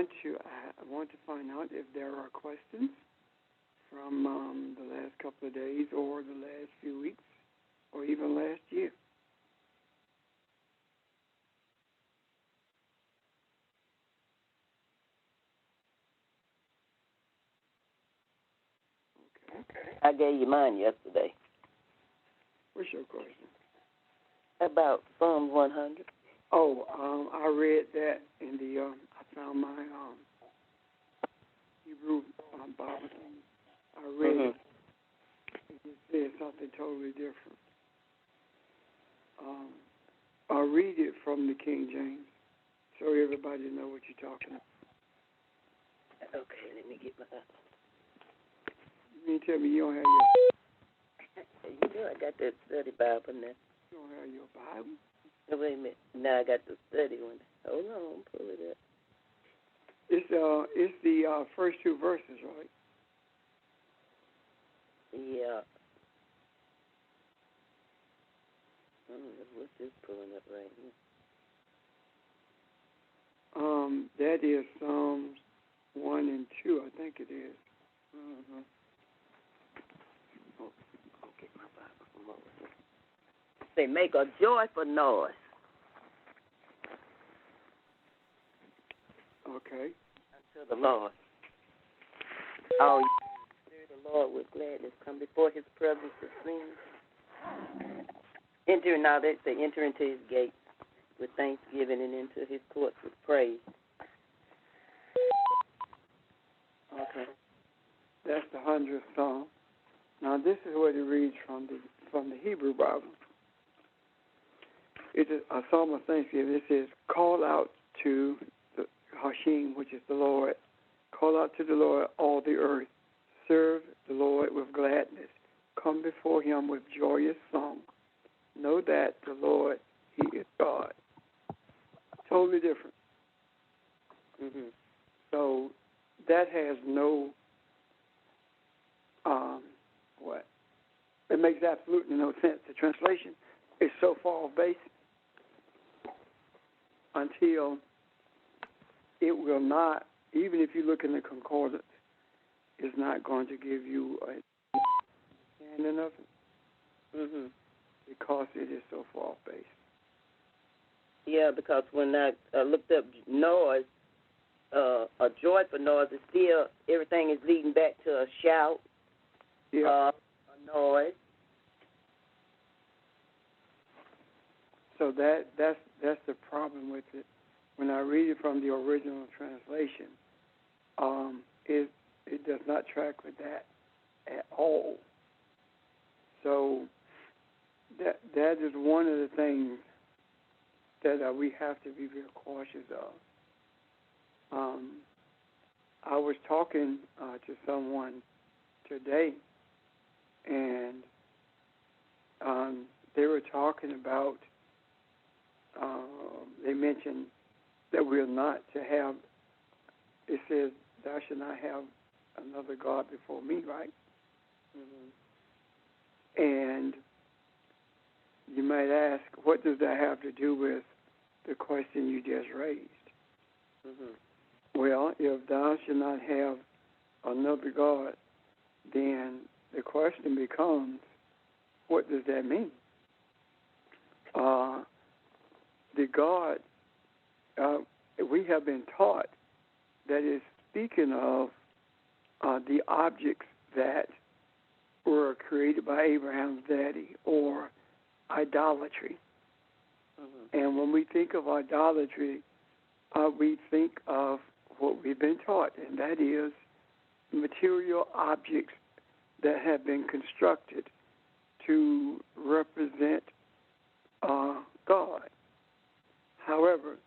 I want to find out if there are questions from the last couple of days or the last few weeks or even last year. Okay. I gave you mine yesterday. What's your question? About Psalms 100. Oh, I read that in the. I found my Hebrew Bible thing. I read it. It just said something totally different. I'll read it from the King James so everybody know what you're talking about. Okay, let me get my. You mean tell me you don't have your? You know I got that study Bible now. You don't have your Bible? No, wait a minute. Now I got the study one. Hold on, pull it up. It's the first two verses, right? Yeah. What's this pulling up right here? That is Psalms 1 and 2, I think it is. Mm-hmm. I'll get my Bible from over here. Say, make a joyful noise. Okay. Unto the Lord. Oh, serve the Lord with gladness. Come before his presence with singing. Enter, now they say, enter into his gates with thanksgiving and into his courts with praise. Okay. That's the 100th Psalm. Now this is what it reads from the Hebrew Bible. It's a psalm of thanksgiving. It says, call out to the Hashem, which is the Lord. Call out to the Lord, all the earth. Serve the Lord with gladness. Come before him with joyous song. Know that the Lord, he is God. Totally different. Mm-hmm. So that has no, it makes absolutely no sense. The translation is so far off base until it will not, even if you look in the concordance, it's not going to give you a understanding of it. Mm-hmm. Because it is so far off base. Yeah, because when I looked up noise, a joyful noise is still, everything is leading back to a shout, a noise. So that's the problem with it. When I read it from the original translation, it does not track with that at all. So that is one of the things that we have to be very cautious of. I was talking to someone today, and they were talking about, they mentioned that we're not to have, it says, thou shalt not have another God before me, right? Mm-hmm. And you might ask, what does that have to do with the question you just raised? Mm-hmm. Well, if thou shalt not have another God, then the question becomes, what does that mean? The God, we have been taught that is speaking of the objects that were created by Abraham's daddy, or idolatry. Mm-hmm. And when we think of idolatry, we think of what we've been taught, and that is material objects that have been constructed to represent God. However,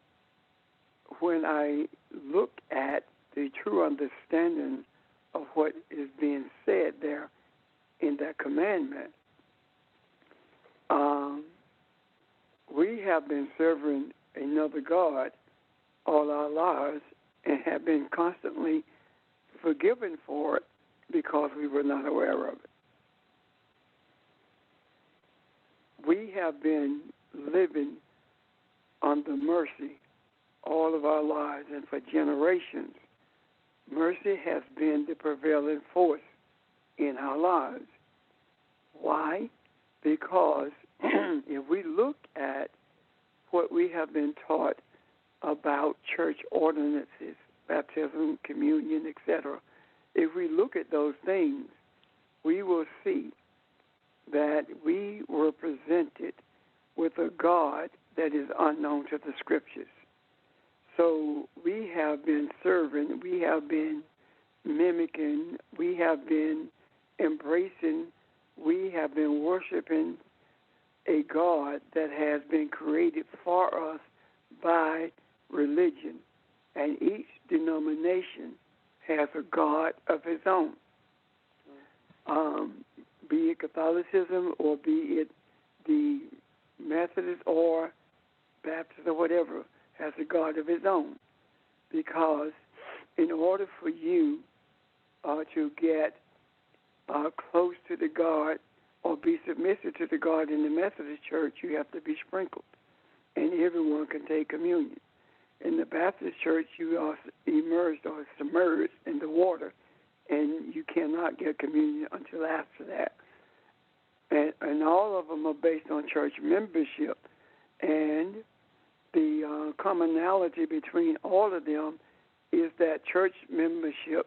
when I look at the true understanding of what is being said there in that commandment, we have been serving another God all our lives and have been constantly forgiven for it because we were not aware of it. We have been living under mercy all of our lives and for generations, mercy has been the prevailing force in our lives. Why? Because if we look at what we have been taught about church ordinances, baptism, communion, etc., if we look at those things, we will see that we were presented with a God that is unknown to the Scriptures. So we have been serving, we have been mimicking, we have been embracing, we have been worshiping a God that has been created for us by religion. And each denomination has a God of his own. Be it Catholicism or be it the Methodist or Baptist or whatever, has a God of his own. Because in order for you to get close to the God or be submissive to the God in the Methodist Church, you have to be sprinkled, and everyone can take communion. In the Baptist Church, you are immersed or submerged in the water, and you cannot get communion until after that. And all of them are based on church membership, and the commonality between all of them is that church membership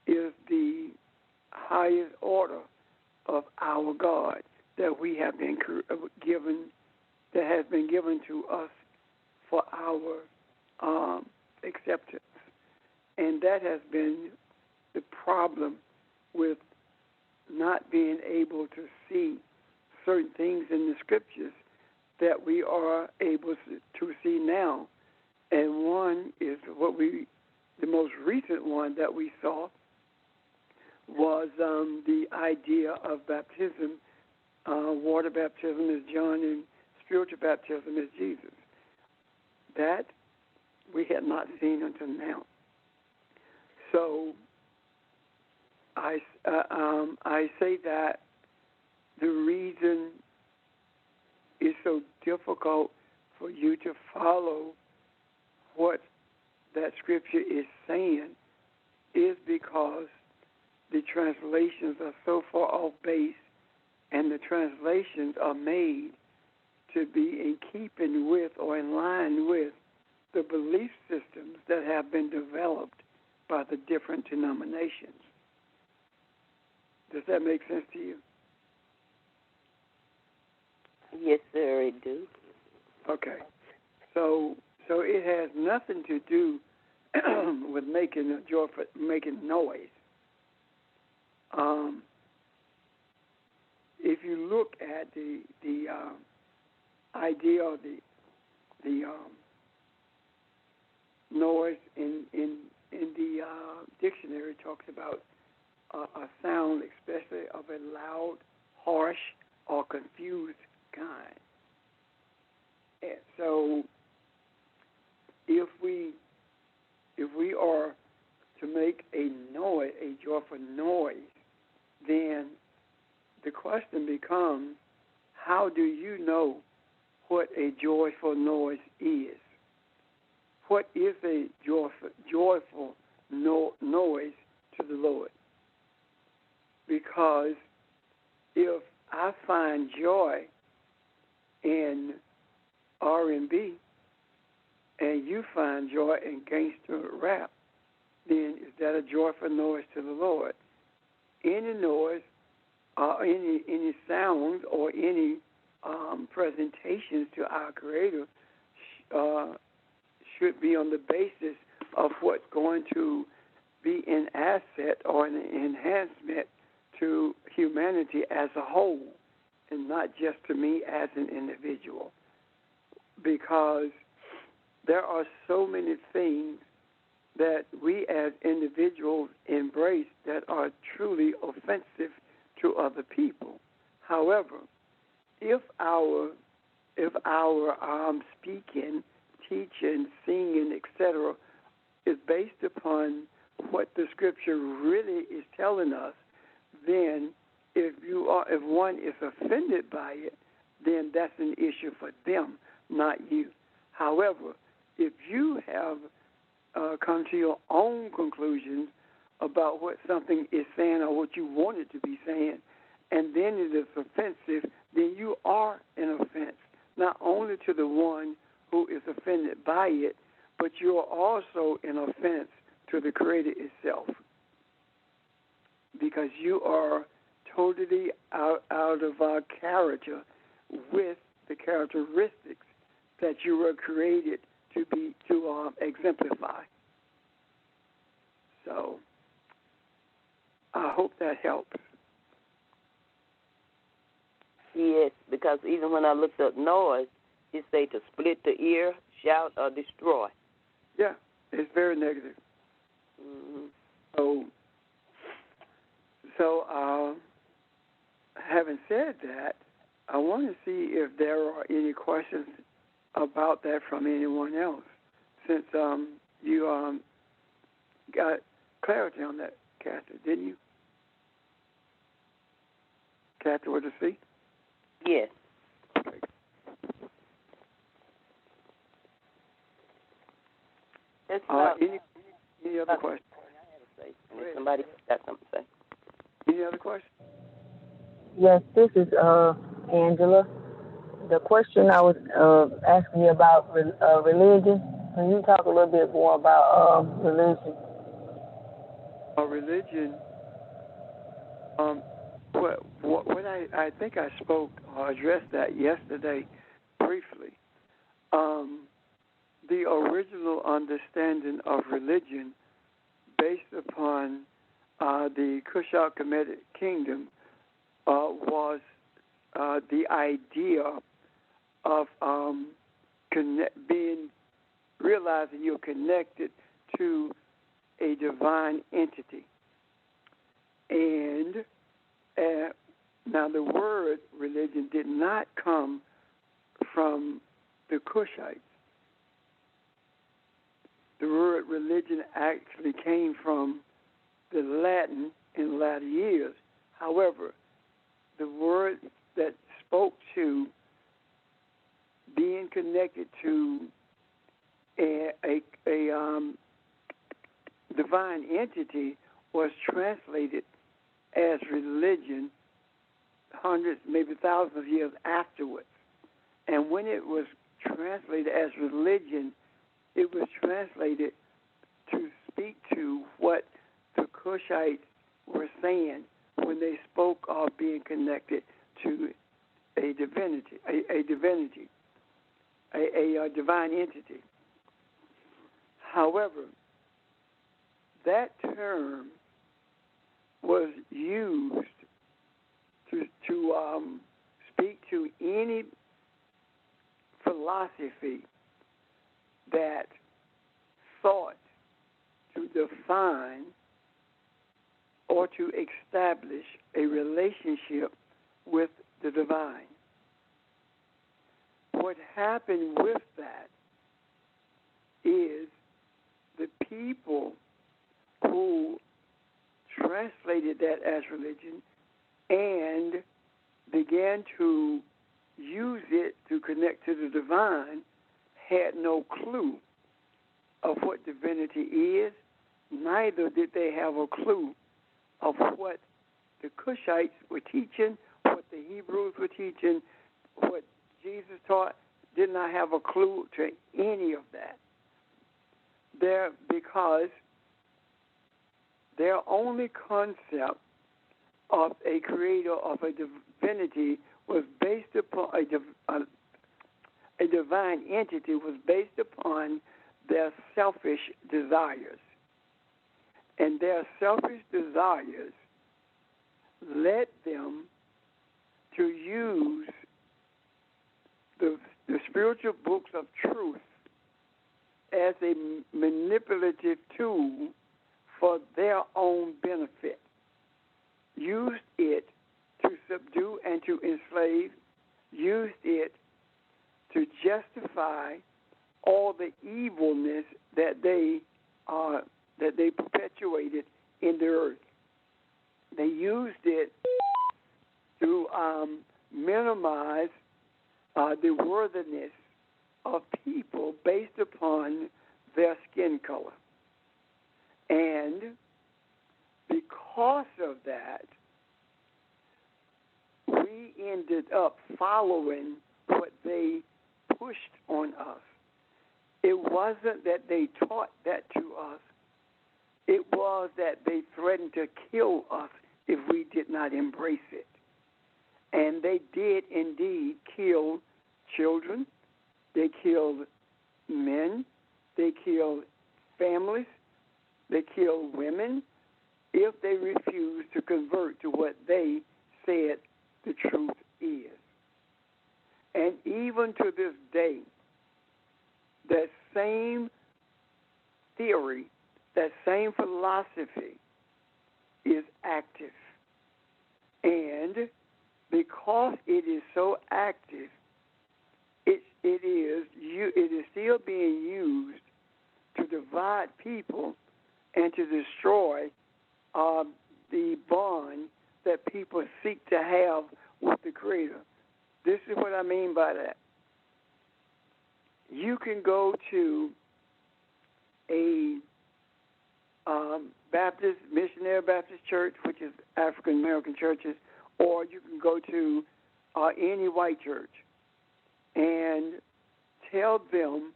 is the highest order of our God that we have been given, that has been given to us for our acceptance. And that has been the problem with not being able to see certain things in the Scriptures that we are able to see now. And one is the most recent one that we saw was the idea of baptism. Water baptism is John and spiritual baptism is Jesus. That we had not seen until now. So I say that the reason it's so difficult for you to follow what that Scripture is saying is because the translations are so far off base, and the translations are made to be in keeping with or in line with the belief systems that have been developed by the different denominations. Does that make sense to you? Yes, sir, it do. Okay. So it has nothing to do with making noise. If you look at the idea of the noise in the dictionary, it talks about a sound, especially of a loud, harsh, or confused kind. And so, if we are to make a noise, a joyful noise, then the question becomes, how do you know what a joyful noise is? What is a joyful noise to the Lord? Because if I find joy in R&B and you find joy in gangster rap, then is that a joyful noise to the Lord? Any noise, any sounds, or any presentations to our Creator should be on the basis of what's going to be an asset or an enhancement to humanity as a whole, and not just to me as an individual. Because there are so many things that we as individuals embrace that are truly offensive to other people. However, if our speaking, teaching, singing, etc., is based upon what the Scripture really is telling us, then if one is offended by it, then that's an issue for them, not you. However, if you have come to your own conclusions about what something is saying or what you want it to be saying, and then it is offensive, then you are an offense, not only to the one who is offended by it, but you are also an offense to the Creator itself, because you are totally out of our character with the characteristics that you were created to exemplify. So I hope that helps. Yes, because even when I looked up noise, it say to split the ear, shout, or destroy. Yeah, it's very negative. Mm-hmm. So having said that, I want to see if there are any questions about that from anyone else, since you got clarity on that, Kathy, didn't you? Kathy with a C? Yes. Okay. That's about Any other questions? If somebody got something to say. Any other questions? Yes, this is Angela. The question I was asking you about religion. Can you talk a little bit more about religion? Religion. What I think I spoke or addressed that yesterday briefly. The original understanding of religion, based upon the Kushite Kemetic Kingdom, was the idea of realizing you're connected to a divine entity. And now the word religion did not come from the Kushites. The word religion actually came from the Latin in latter years. However, the word that spoke to being connected to a divine entity was translated as religion hundreds, maybe thousands of years afterwards. And when it was translated as religion, it was translated to speak to what the Kushites were saying when they spoke of being connected to a divinity, a divine entity. However, that term was used to speak to any philosophy that sought to define or to establish a relationship with the divine. What happened with that is the people who translated that as religion and began to use it to connect to the divine had no clue of what divinity is, neither did they have a clue of what the Kushites were teaching, what the Hebrews were teaching, what Jesus taught. Did not have a clue to any of that. Because their only concept of a creator, of a divinity, was based upon a divine entity was based upon their selfish desires. And their selfish desires led them to use the spiritual books of truth as a manipulative tool for their own benefit. Used it to subdue and to enslave, used it to justify all the evilness that they perpetuated in the earth. They used it to minimize the worthiness of people based upon their skin color. And because of that, we ended up following what they pushed on us. It wasn't that they taught that to us. It was that they threatened to kill us if we did not embrace it. And they did indeed kill children. They killed men. They killed families. They killed women if they refused to convert to what they said the truth is. And even to this day, that same theory, that same philosophy is active. And because it is so active, it is still being used to divide people and to destroy the bond that people seek to have with the Creator. This is what I mean by that. You can go to a Baptist, missionary Baptist church, which is African American churches, or you can go to any white church and tell them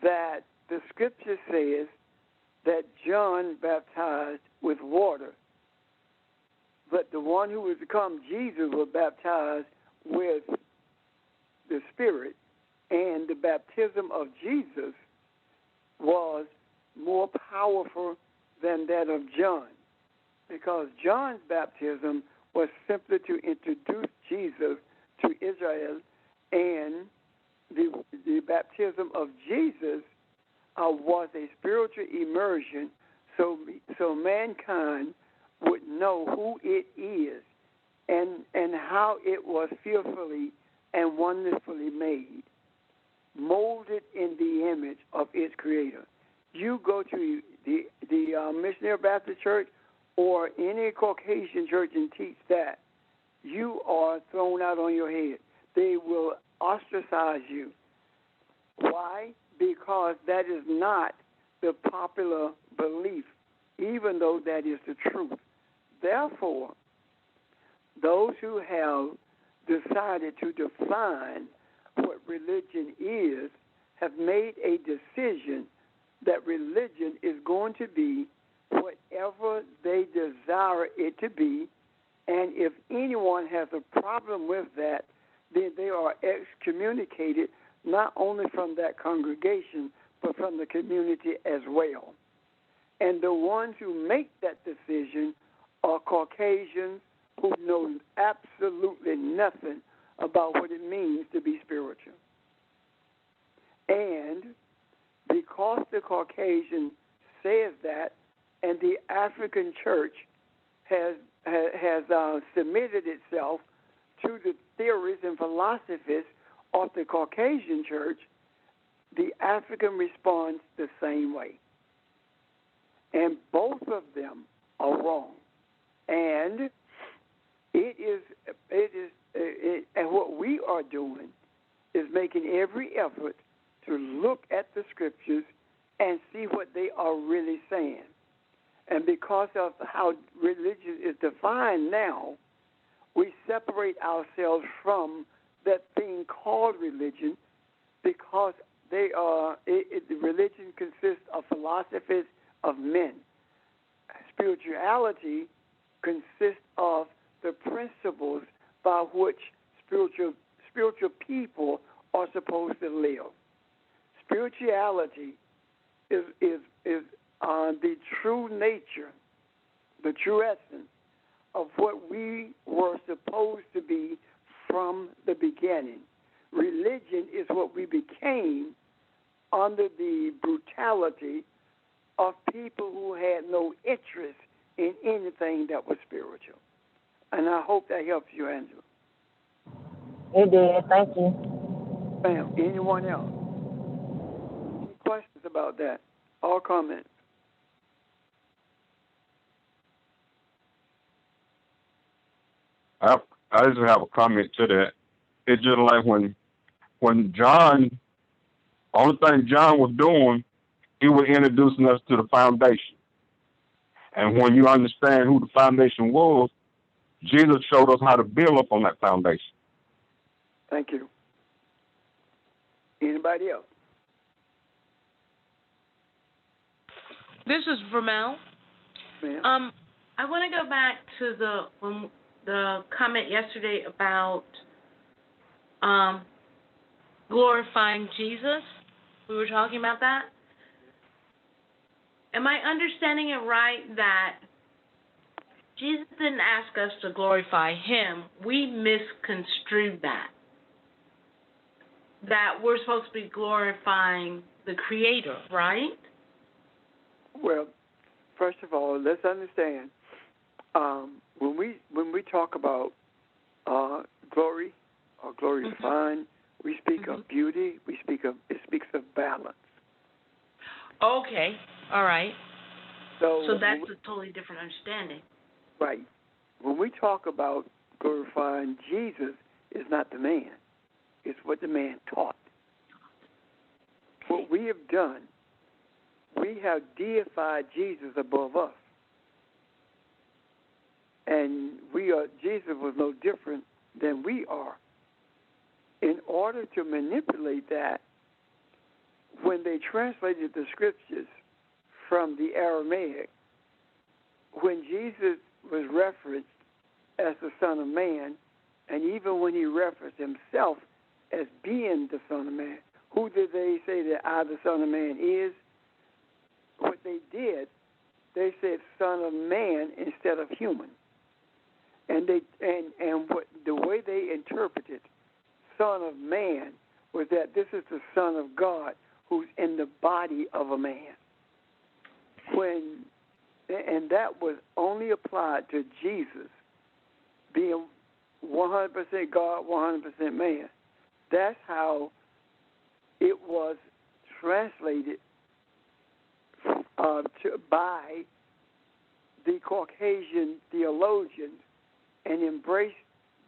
that the scripture says that John baptized with water, but the one who was to come, Jesus, was baptized with the Spirit, and the baptism of Jesus was more powerful than that of John, because John's baptism was simply to introduce Jesus to Israel, and the baptism of Jesus was a spiritual immersion, so mankind would know who it is and how it was fearfully and wonderfully made, molded in the image of its Creator. You go to the Missionary Baptist Church or any Caucasian church and teach that, you are thrown out on your head. They will ostracize you. Why? Because that is not the popular belief, even though that is the truth. Therefore, those who have decided to define what religion is have made a decision that religion is going to be whatever they desire it to be, and if anyone has a problem with that, then they are excommunicated not only from that congregation, but from the community as well. And the ones who make that decision are Caucasians who know absolutely nothing about what it means to be spiritual. And because the Caucasian says that, and the African church has submitted itself to the theories and philosophies of the Caucasian church, the African responds the same way. And both of them are wrong. And and what we are doing is making every effort to look at the scriptures and see what they are really saying. And because of how religion is defined now, we separate ourselves from that thing called religion, because religion consists of philosophies of men. Spirituality consists of the principles by which spiritual people are supposed to live. Spirituality is the true nature, the true essence of what we were supposed to be from the beginning. Religion is what we became under the brutality of people who had no interest in anything that was spiritual. And I hope that helps you, Angela. It did. Thank you. Ma'am, anyone else? Any questions about that? Or comments? I just have a comment to that. It's just like when John Only thing John was doing, he was introducing us to the foundation. And when you understand who the foundation was, Jesus showed us how to build up on that foundation. Thank you. Anybody else? This is Vermel. Ma'am? I want to go back to the comment yesterday about glorifying Jesus. We were talking about that. Am I understanding it right that Jesus didn't ask us to glorify him? We misconstrued that. That we're supposed to be glorifying the Creator, right? Well, first of all, let's understand when we talk about glory or glory divine, we speak of beauty. It speaks of balance. Okay, all right. So that's a totally different understanding. Right. When we talk about glorifying Jesus, it's not the man. It's what the man taught. What we have done, we have deified Jesus above us. And Jesus was no different than we are. In order to manipulate that, when they translated the scriptures from the Aramaic, when Jesus was referenced as the Son of Man, and even when he referenced himself as being the Son of Man, who did they say that I, the Son of Man, is? What they did, they said Son of Man instead of human. And what the way they interpreted Son of Man was that this is the Son of God who's in the body of a man. And that was only applied to Jesus being 100% God, 100% man. That's how it was translated by the Caucasian theologians and embraced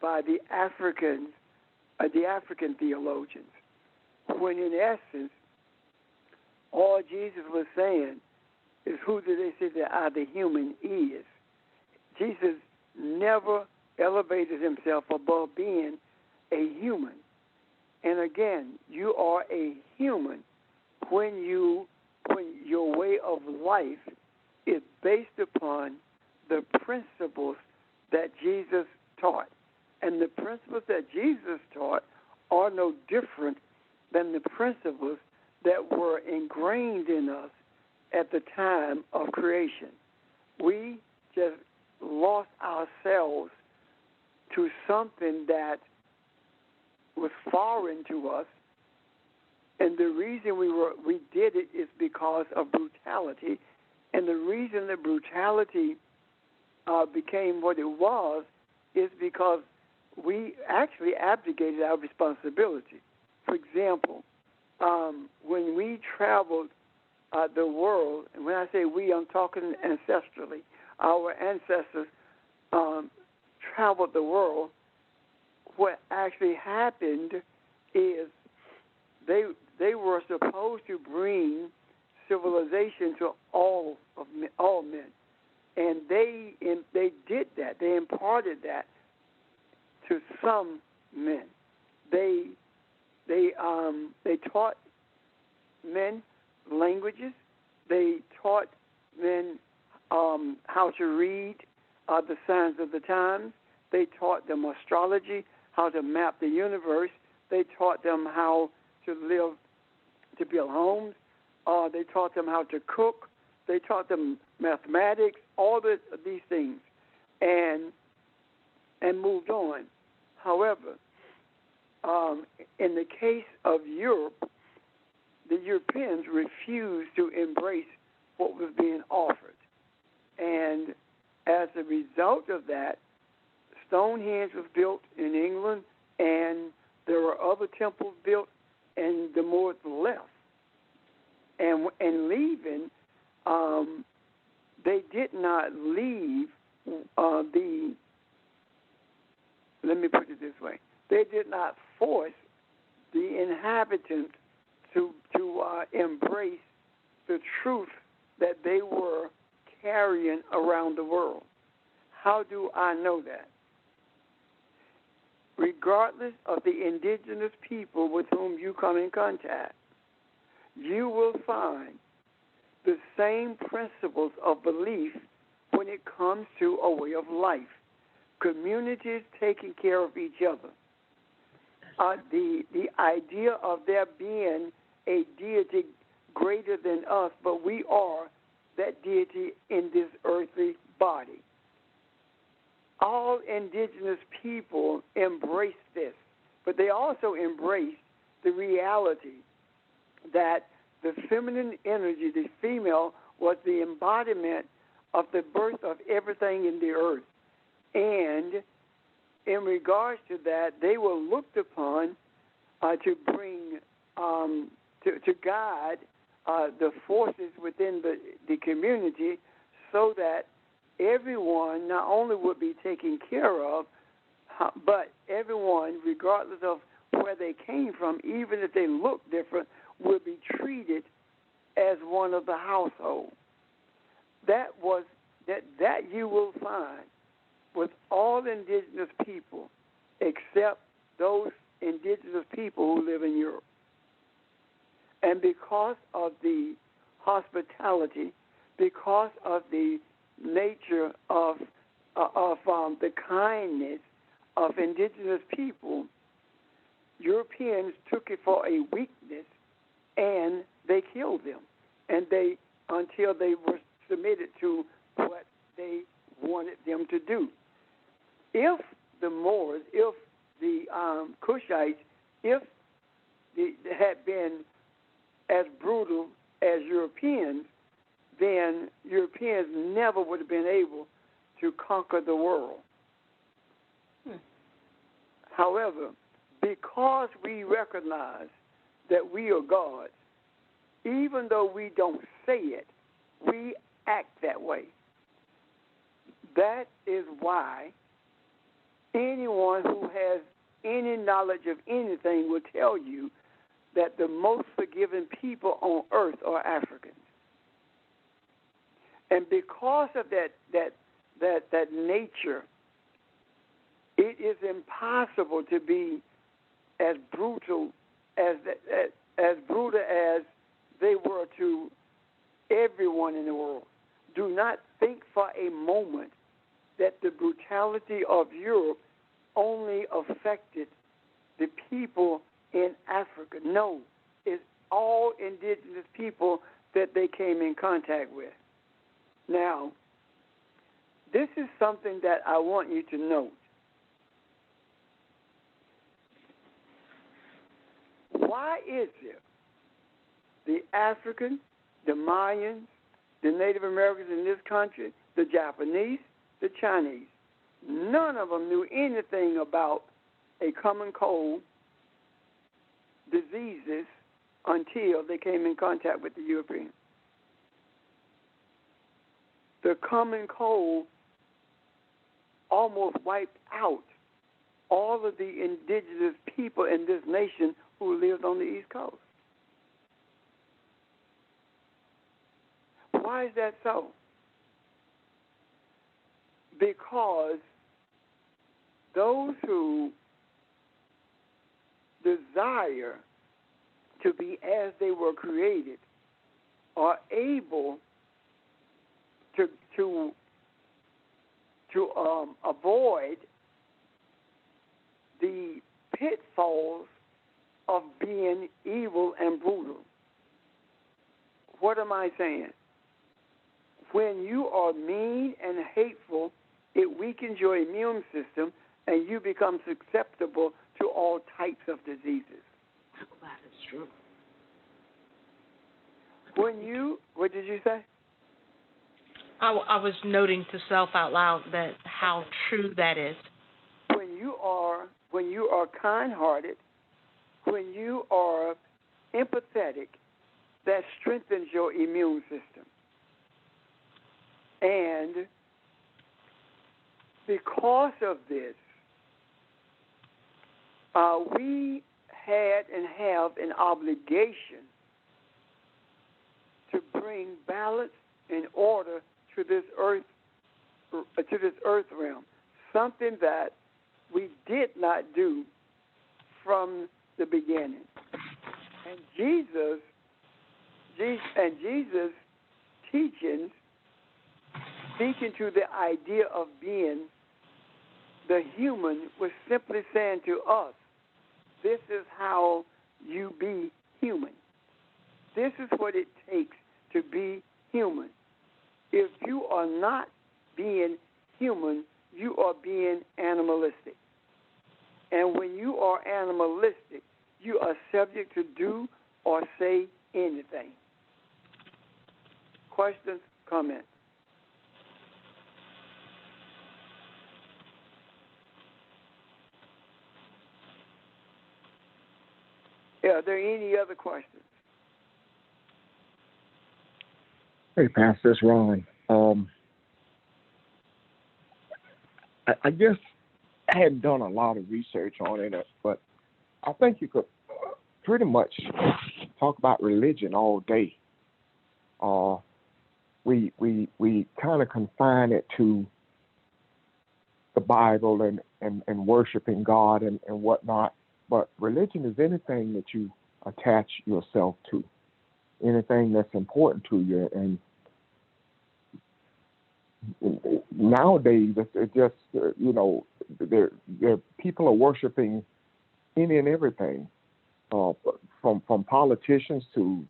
by the African theologians. When in essence, all Jesus was saying is, who do they say that I, the human, is? Jesus never elevated himself above being a human. And again, you are a human when your way of life is based upon the principles that Jesus taught. And the principles that Jesus taught are no different than the principles that were ingrained in us at the time of creation. We just lost ourselves to something that was foreign to us, and the reason we did it is because of brutality, and the reason that brutality became what it was is because we actually abdicated our responsibility. For example, when we traveled the world, and when I say we, I'm talking ancestrally, our ancestors traveled the world. What actually happened is they were supposed to bring civilization to all men, and they did that. They imparted that to some men. They taught men languages. They taught men how to read the signs of the times. They taught them astrology, how to map the universe. They taught them how to live, to build homes. They taught them how to cook. They taught them mathematics, all these things, and moved on. However, in the case of Europe, the Europeans refused to embrace what was being offered. And as a result of that, Stonehenge was built in England, and there were other temples built in the more to the left. And leaving, they did not leave let me put it this way, they did not force the inhabitants to to embrace the truth that they were carrying around the world. How do I know that? Regardless of the indigenous people with whom you come in contact, you will find the same principles of belief when it comes to a way of life. Communities taking care of each other. The idea of there being a deity greater than us, but we are that deity in this earthly body. All indigenous people embrace this, but they also embrace the reality that the feminine energy, the female, was the embodiment of the birth of everything in the earth. And in regards to that, they were looked upon to bring, to guide the forces within the community so that everyone not only would be taken care of, but everyone, regardless of where they came from, even if they looked different, would be treated as one of the household. That you will find with all indigenous people, except those indigenous people who live in Europe. And because of the hospitality, because of the nature of the kindness of indigenous people, Europeans took it for a weakness and they killed them, and until they were submitted to what they wanted them to do. If the Moors, if the Cushites, if they had been as brutal as Europeans, then Europeans never would have been able to conquer the world. However, because we recognize that we are gods, even though we don't say it, we act that way. That is why anyone who has any knowledge of anything will tell you that the most forgiven people on earth are Africans. And because of that nature, it is impossible to be as brutal as they were to everyone in the world. Do not think for a moment that the brutality of Europe only affected the people in Africa. No, it's all indigenous people that they came in contact with. Now, this is something that I want you to note. Why is it the Africans, the Mayans, the Native Americans in this country, the Japanese, the Chinese, none of them knew anything about a common cold, diseases, until they came in contact with the Europeans? The common cold almost wiped out all of the indigenous people in this nation who lived on the East Coast. Why is that so? Because those who desire to be as they were created are able to avoid the pitfalls of being evil and brutal. What am I saying? When you are mean and hateful, it weakens your immune system and you become susceptible to all types of diseases. That is true. What did you say? I was noting to self out loud that how true that is. When you are kind-hearted, when you are empathetic, that strengthens your immune system. And because of this, we had and have an obligation to bring balance and order to this earth realm, something that we did not do from the beginning. And Jesus' teachings, speaking to the idea of being the human, was simply saying to us, this is how you be human. This is what it takes to be human. If you are not being human, you are being animalistic. And when you are animalistic, you are subject to do or say anything. Questions, comments? Are there any other questions? Hey, Pastor, it's Ron. I guess I hadn't done a lot of research on it, but I think you could pretty much talk about religion all day. We kind of confine it to the Bible and worshiping God and whatnot, but religion is anything that you attach yourself to, anything that's important to you. And nowadays, it's just, people are worshiping any and everything, from politicians to,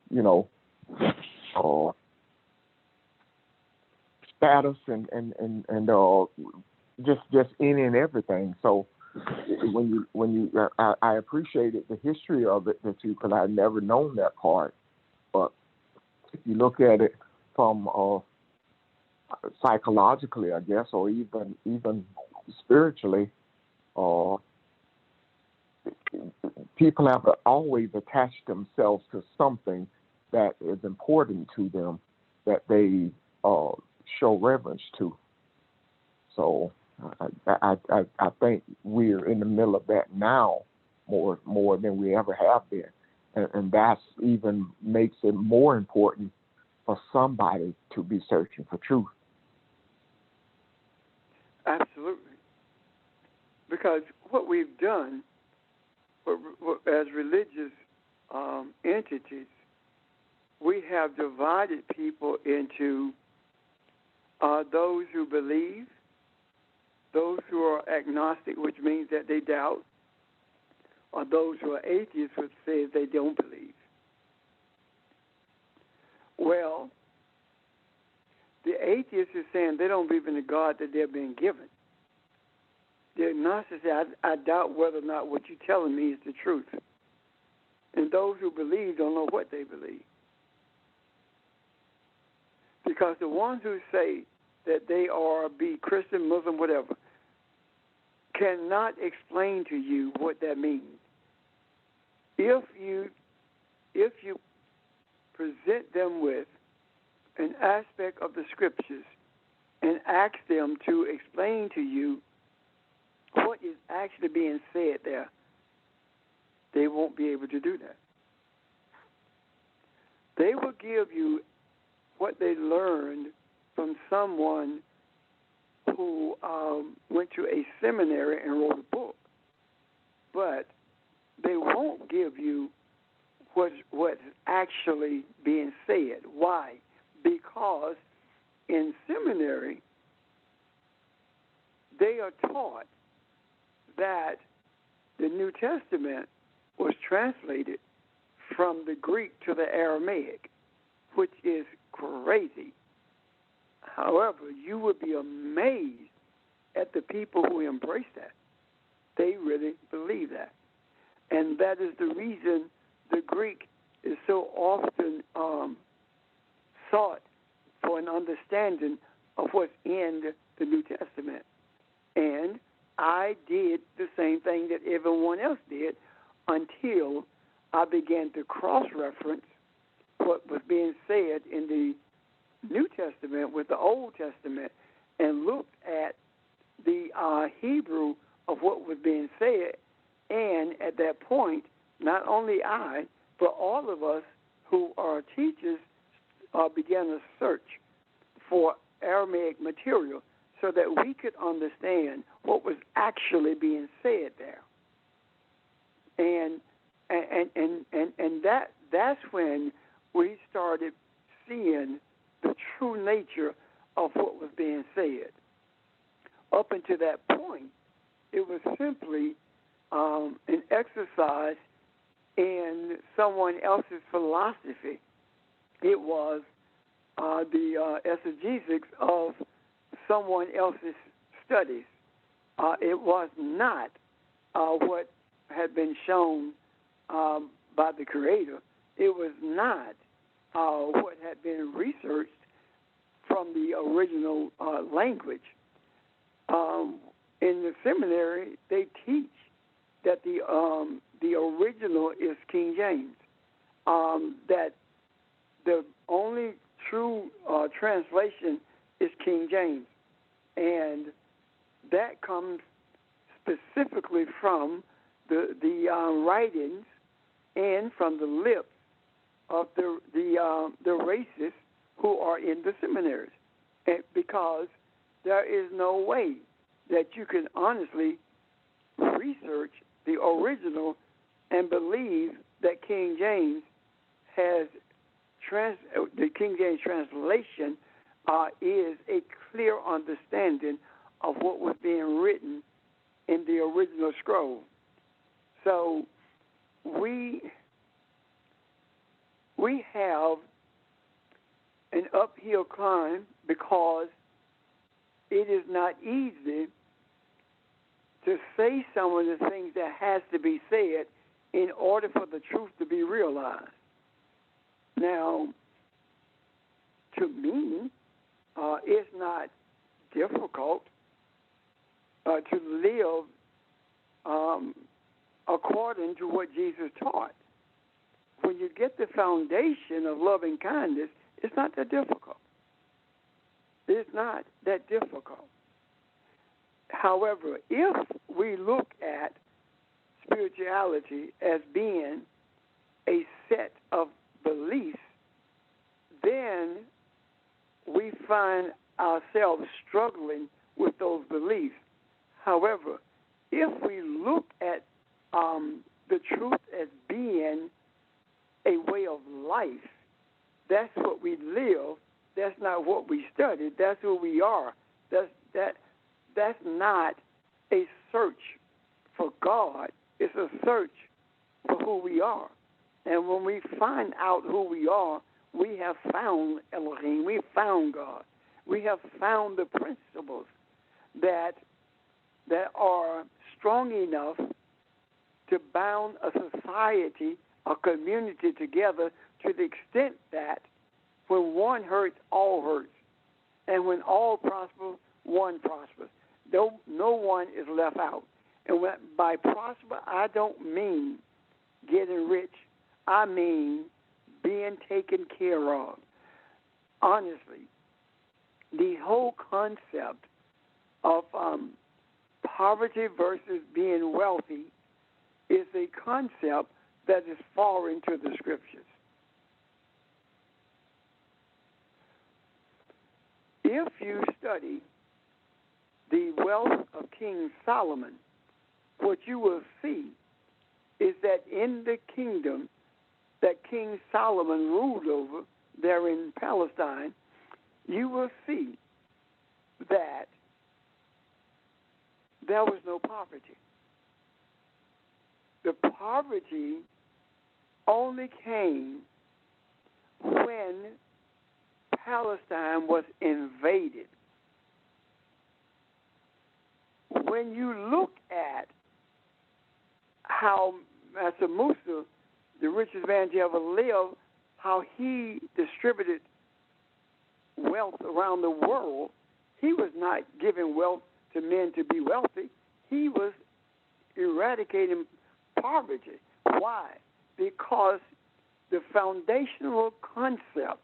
status and just any and everything. So I appreciated the history of it because I had never known that part. But if you look at it from psychologically, I guess, or even spiritually, people have always attached themselves to something that is important to them, that they show reverence to. So I think we're in the middle of that now more than we ever have been, and that's even makes it more important for somebody to be searching for truth. Absolutely. Because what we've done as religious entities, we have divided people into those who believe, those who are agnostic, which means that they doubt, or those who are atheists, which says they don't believe. Well, the atheist is saying they don't believe in the God that they're being given. The agnostic says, I doubt whether or not what you're telling me is the truth. And those who believe don't know what they believe. Because the ones who say that they are, be Christian, Muslim, whatever, cannot explain to you what that means. If you present them with an aspect of the scriptures and ask them to explain to you what is actually being said there, they won't be able to do that. They will give you what they learned from someone who went to a seminary and wrote a book, but they won't give you what's actually being said. Why? Because in seminary, they are taught that the New Testament was translated from the Greek to the Aramaic, which is crazy. However, you would be amazed at the people who embrace that. They really believe that. And that is the reason the Greek is so often sought for an understanding of what's in the New Testament. And I did the same thing that everyone else did until I began to cross-reference what was being said in the New Testament with the Old Testament and looked at the Hebrew of what was being said. And at that point, not only I, but all of us who are teachers began a search for Aramaic material so that we could understand what was actually being said there. And that's when we started seeing the true nature of what was being said. Up until that point, it was simply an exercise in someone else's philosophy. It was the exegetics of someone else's studies. It was not what had been shown by the Creator. It was not what had been researched from the original language. In the seminary, they teach that the original is King James. That the only true translation is King James, and that comes specifically from the writings and from the lips of the racists who are in the seminaries, and because there is no way that you can honestly research the original and believe that King James has the King James translation is a clear understanding of what was being written in the original scroll. So we have an uphill climb because it is not easy to say some of the things that has to be said in order for the truth to be realized. Now, to me, it's not difficult to live according to what Jesus taught. When you get the foundation of loving kindness, it's not that difficult. It's not that difficult. However, if we look at spirituality as being a set of beliefs, then we find ourselves struggling with those beliefs. However, if we look at the truth as being a way of life, that's what we live. That's not what we studied. That's who we are. That's not a search for God. It's a search for who we are. And when we find out who we are, we have found Elohim. We found God. We have found the principles that are strong enough to bound a society, a community together to the extent that when one hurts, all hurts. And when all prosper, one prospers. No one is left out. And by prosper, I don't mean getting rich. I mean being taken care of. Honestly, the whole concept of poverty versus being wealthy is a concept that is foreign to the Scriptures. If you study the wealth of King Solomon, what you will see is that in the kingdom that King Solomon ruled over there in Palestine, you will see that there was no poverty. The poverty only came when Palestine was invaded. When you look at how Master Musa, the richest man to ever live, how he distributed wealth around the world, he was not giving wealth to men to be wealthy. He was eradicating poverty. Why? Because the foundational concept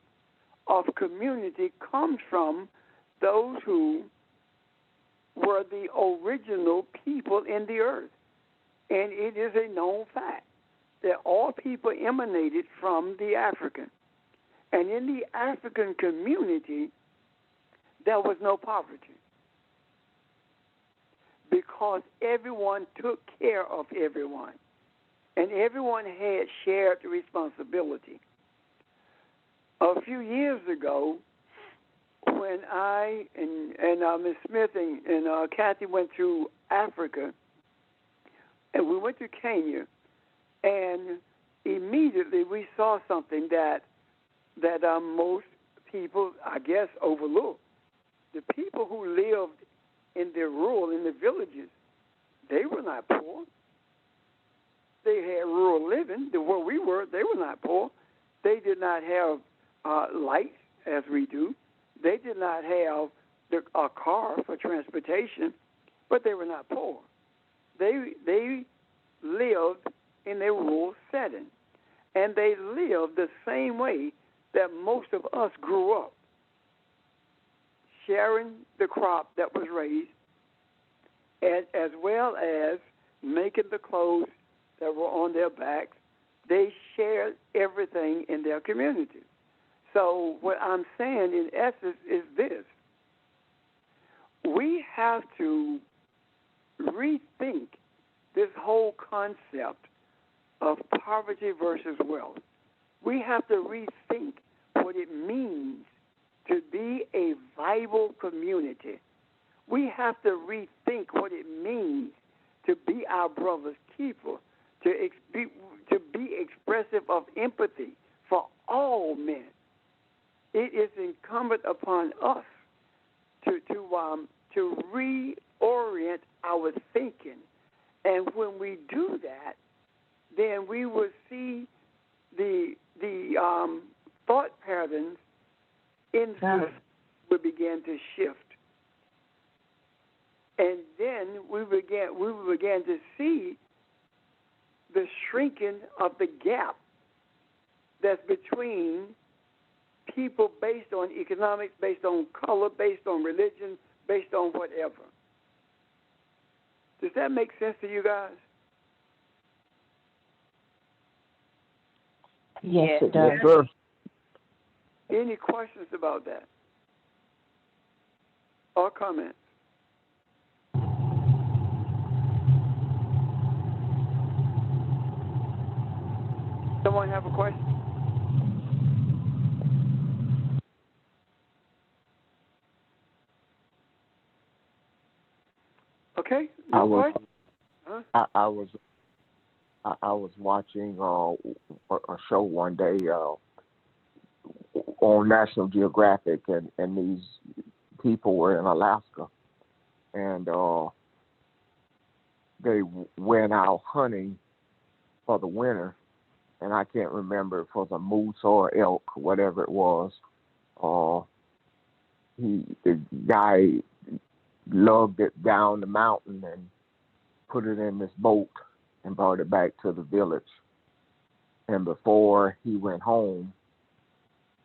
of community comes from those who were the original people in the earth. And it is a known fact that all people emanated from the African. And in the African community, there was no poverty because everyone took care of everyone, and everyone had shared the responsibility. A few years ago, when I and Ms. Smith and Kathy went to Africa, and we went to Kenya, and immediately we saw something that most people, I guess, overlook. The people who lived in the villages, they were not poor. They had rural living. Where we were, they were not poor. They did not have lights as we do. They did not have a car for transportation, but they were not poor. They lived in a rural setting, and they lived the same way that most of us grew up, sharing the crop that was raised, as well as making the clothes that were on their backs. They shared everything in their community. So what I'm saying in essence is this. We have to rethink this whole concept of poverty versus wealth. We have to rethink what it means to be a viable community. We have to rethink what it means to be our brother's keeper, to be expressive of empathy for all men. It is incumbent upon us to reorient our thinking, and when we do that, then we will see the thought patterns in society will begin to shift, and then we will begin to see the shrinking of the gap that's between people based on economics, based on color, based on religion, based on whatever. Does that make sense to you guys? Yes, it does. Yes, sir. Any questions about that? Or comments? Someone have a question? Okay. No question? Huh? I was watching a show one day on National Geographic, and these people were in Alaska, and they went out hunting for the winter, and I can't remember if it was a moose or elk, whatever it was. The guy lugged it down the mountain and put it in this boat and brought it back to the village. And before he went home,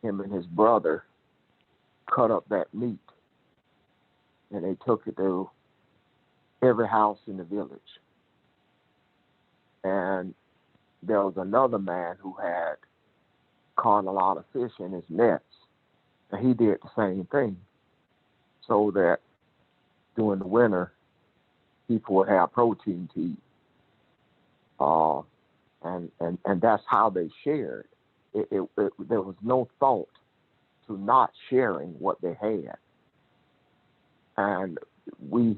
him and his brother cut up that meat, and they took it to every house in the village. And there was another man who had caught a lot of fish in his nets, and he did the same thing, so that during the winter, people would have protein to eat. And that's how they shared. There was no thought to not sharing what they had. And we,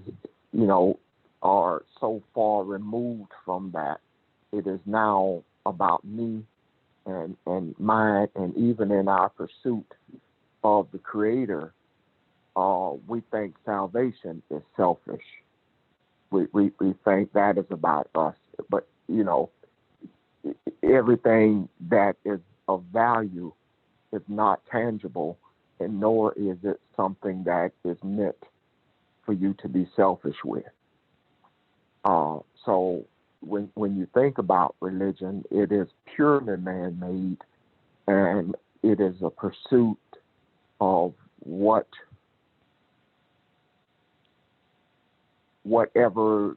are so far removed from that. It is now about me and mine, and even in our pursuit of the Creator, we think salvation is selfish. We think that is about us. But, everything that is of value is not tangible, and nor is it something that is meant for you to be selfish with. So when you think about religion, it is purely man-made, and it is a pursuit of whatever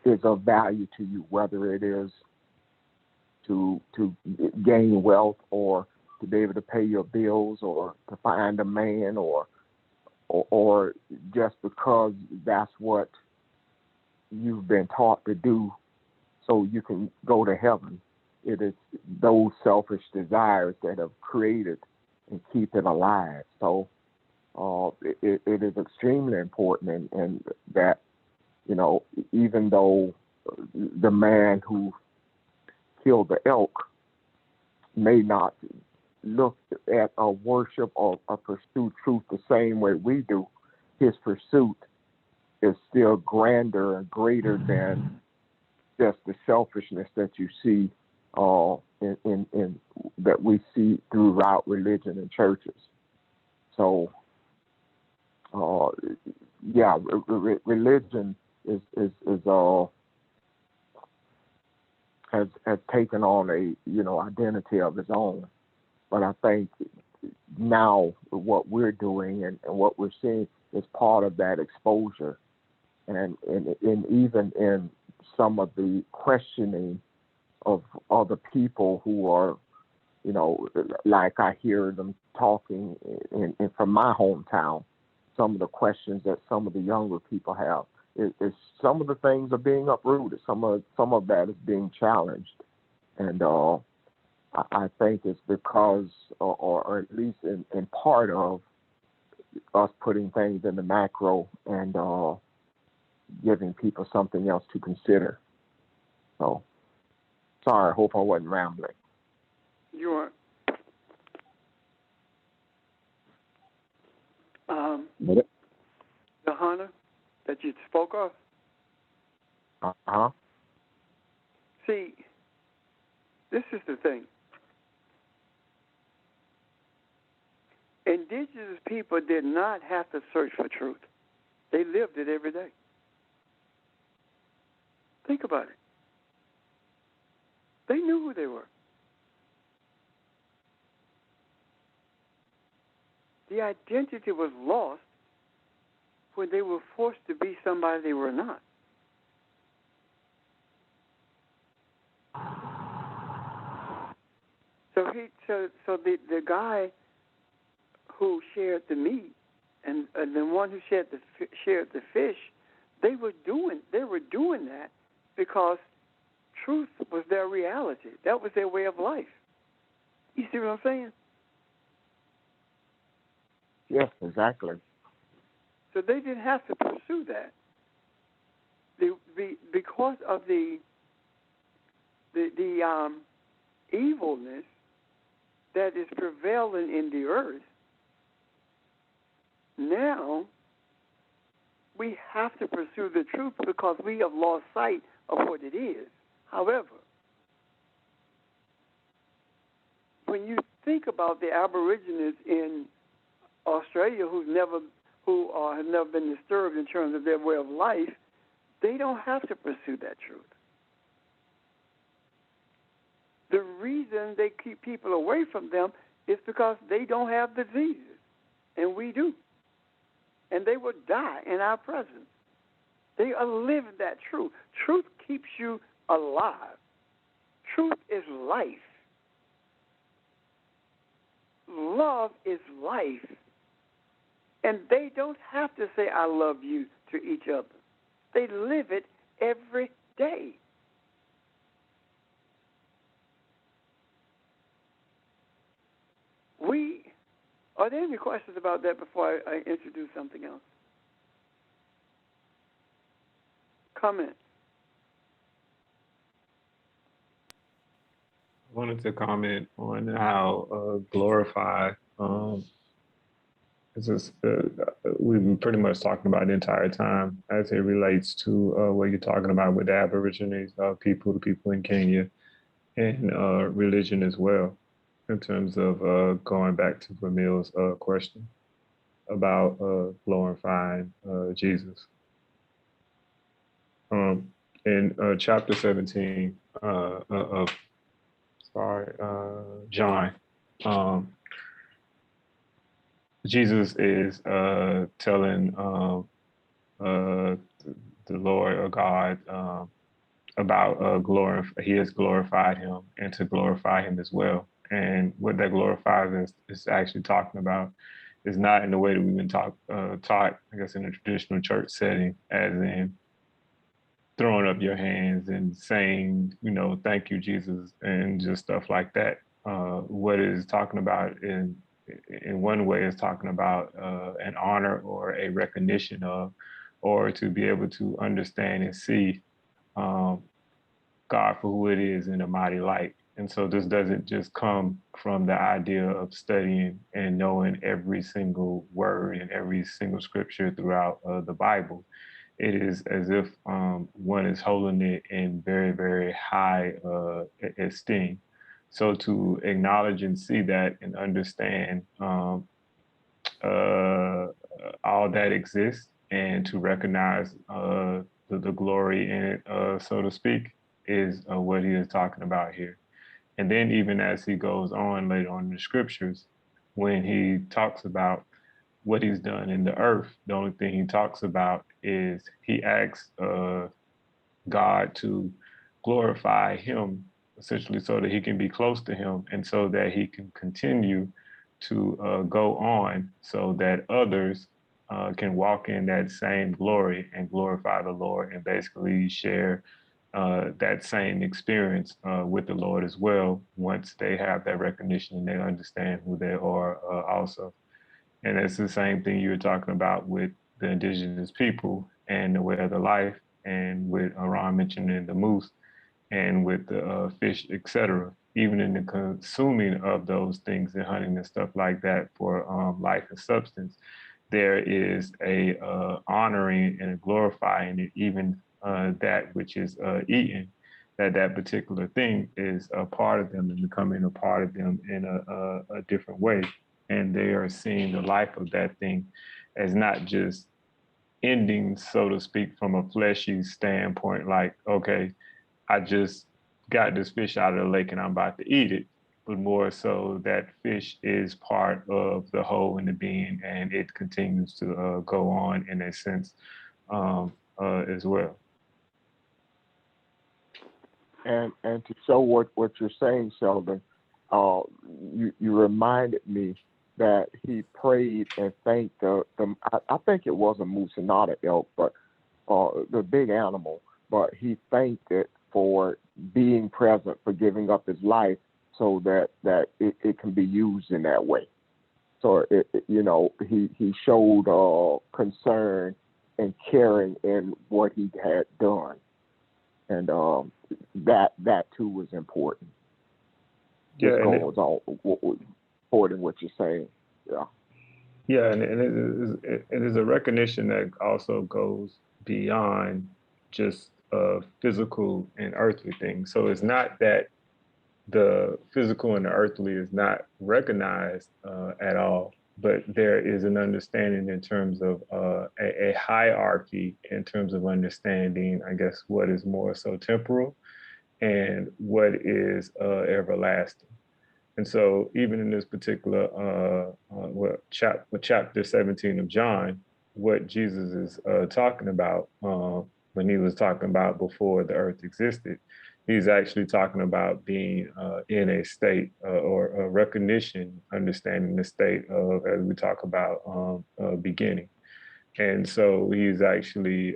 is of value to you, whether it is to gain wealth or to be able to pay your bills or to find a man or just because that's what you've been taught to do so you can go to heaven. It is those selfish desires that have created and keep it alive. So it is extremely important and that, you know, even though the man who killed the elk may not look at or worship or pursue truth the same way we do, his pursuit is still grander and greater than just the selfishness that you see in that we see throughout religion and churches. So, religion has taken on a identity of its own. But I think now what we're doing and what we're seeing is part of that exposure, and even in some of the questioning of other people who are, you know, like I hear them talking in from my hometown. Some of the questions that some of the younger people have is some of the things are being uprooted. Some of that is being challenged, and I think it's because, or at least in part of us putting things in the macro and giving people something else to consider. So, sorry, I hope I wasn't rambling. You are. The hunter that you spoke of? Uh-huh. See, this is the thing. Indigenous people did not have to search for truth. They lived it every day. Think about it. They knew who they were. The identity was lost when they were forced to be somebody they were not. So the guy who shared the meat and the one who shared the fish, they were doing that because truth was their reality. That was their way of life. You see what I'm saying? Yes, exactly. So they didn't have to pursue that. Because of the evilness that is prevalent in the earth, now we have to pursue the truth because we have lost sight of what it is. However, when you think about the Aborigines in Australia who have never been disturbed in terms of their way of life, they don't have to pursue that truth. The reason they keep people away from them is because they don't have diseases, and we do. And they will die in our presence. They are living that truth. Truth keeps you alive. Truth is life. Love is life. And they don't have to say, I love you to each other. They live it every day. Are there any questions about that before I introduce something else? Comment. I wanted to comment on how glorify we've been pretty much talking about the entire time as it relates to what you're talking about with the Aborigines, the people in Kenya, and religion as well, in terms of going back to Vermille's question about glorifying Jesus. In chapter 17 of John, Jesus is telling the Lord or God about he has glorified him and to glorify him as well. And what that glorifies is actually talking about is not in the way that we've been taught, I guess, in a traditional church setting, as in throwing up your hands and saying, thank you, Jesus, and just stuff like that. What it is talking about in one way is talking about an honor or a recognition of, or to be able to understand and see God for who it is in a mighty light. And so this doesn't just come from the idea of studying and knowing every single word and every single scripture throughout the Bible. It is as if one is holding it in very, very high esteem. So to acknowledge and see that and understand all that exists, and to recognize the glory in it, so to speak, is what he is talking about here. And then even as he goes on later on in the scriptures, when he talks about what he's done in the earth, the only thing he talks about is he asks God to glorify him, essentially, so that he can be close to him and so that he can continue to go on so that others can walk in that same glory and glorify the Lord, and basically share that same experience with the Lord as well, once they have that recognition and they understand who they are also. And it's the same thing you were talking about with the indigenous people and the way of the life, and with Ron mentioning the moose, and with the fish, etc. Even in the consuming of those things and hunting and stuff like that for life and substance, there is a honoring and a glorifying it, even that which is eaten, that particular thing is a part of them and becoming a part of them in a different way. And they are seeing the life of that thing as not just ending, so to speak, from a fleshy standpoint, like, okay, I just got this fish out of the lake and I'm about to eat it, but more so that fish is part of the whole and the being, and it continues to go on in a sense as well. And to show what you're saying, Sheldon, you reminded me that he prayed and thanked I think it was a moose and not an elk, but the big animal, but he thanked it for being present, for giving up his life so that it can be used in that way. So, he showed concern and caring in what he had done. And that too was important. Yeah, it goes on supporting what you're saying. Yeah. Yeah, and it is a recognition that also goes beyond just physical and earthly things. So it's not that the physical and the earthly is not recognized at all, but there is an understanding in terms of a hierarchy in terms of understanding, I guess, what is more so temporal and what is everlasting. And so even in this particular chapter 17 of John, what Jesus is talking about when he was talking about before the earth existed, he's actually talking about being in a state or a recognition, understanding the state of, as we talk about, beginning. And so he's actually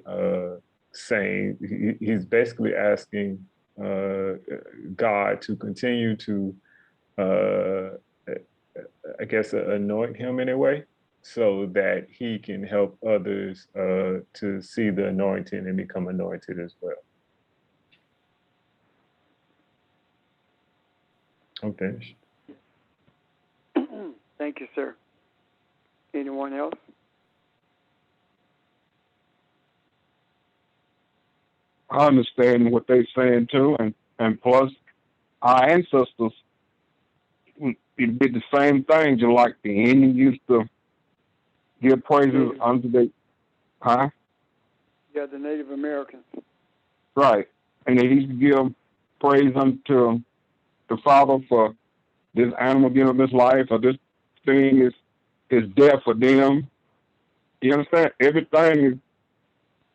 saying, he's basically asking God to continue to, I guess, anoint him in a way, so that he can help others to see the anointing and become anointed as well. I'm finished. Thank you, sir. Anyone else? I understand what they're saying too, and plus our ancestors did the same thing, just like the Indians used to give praises unto the, huh? Yeah, the Native Americans. Right, and they used to give praise unto the Father for this animal giving up his life, or this thing is death for them. You understand? Everything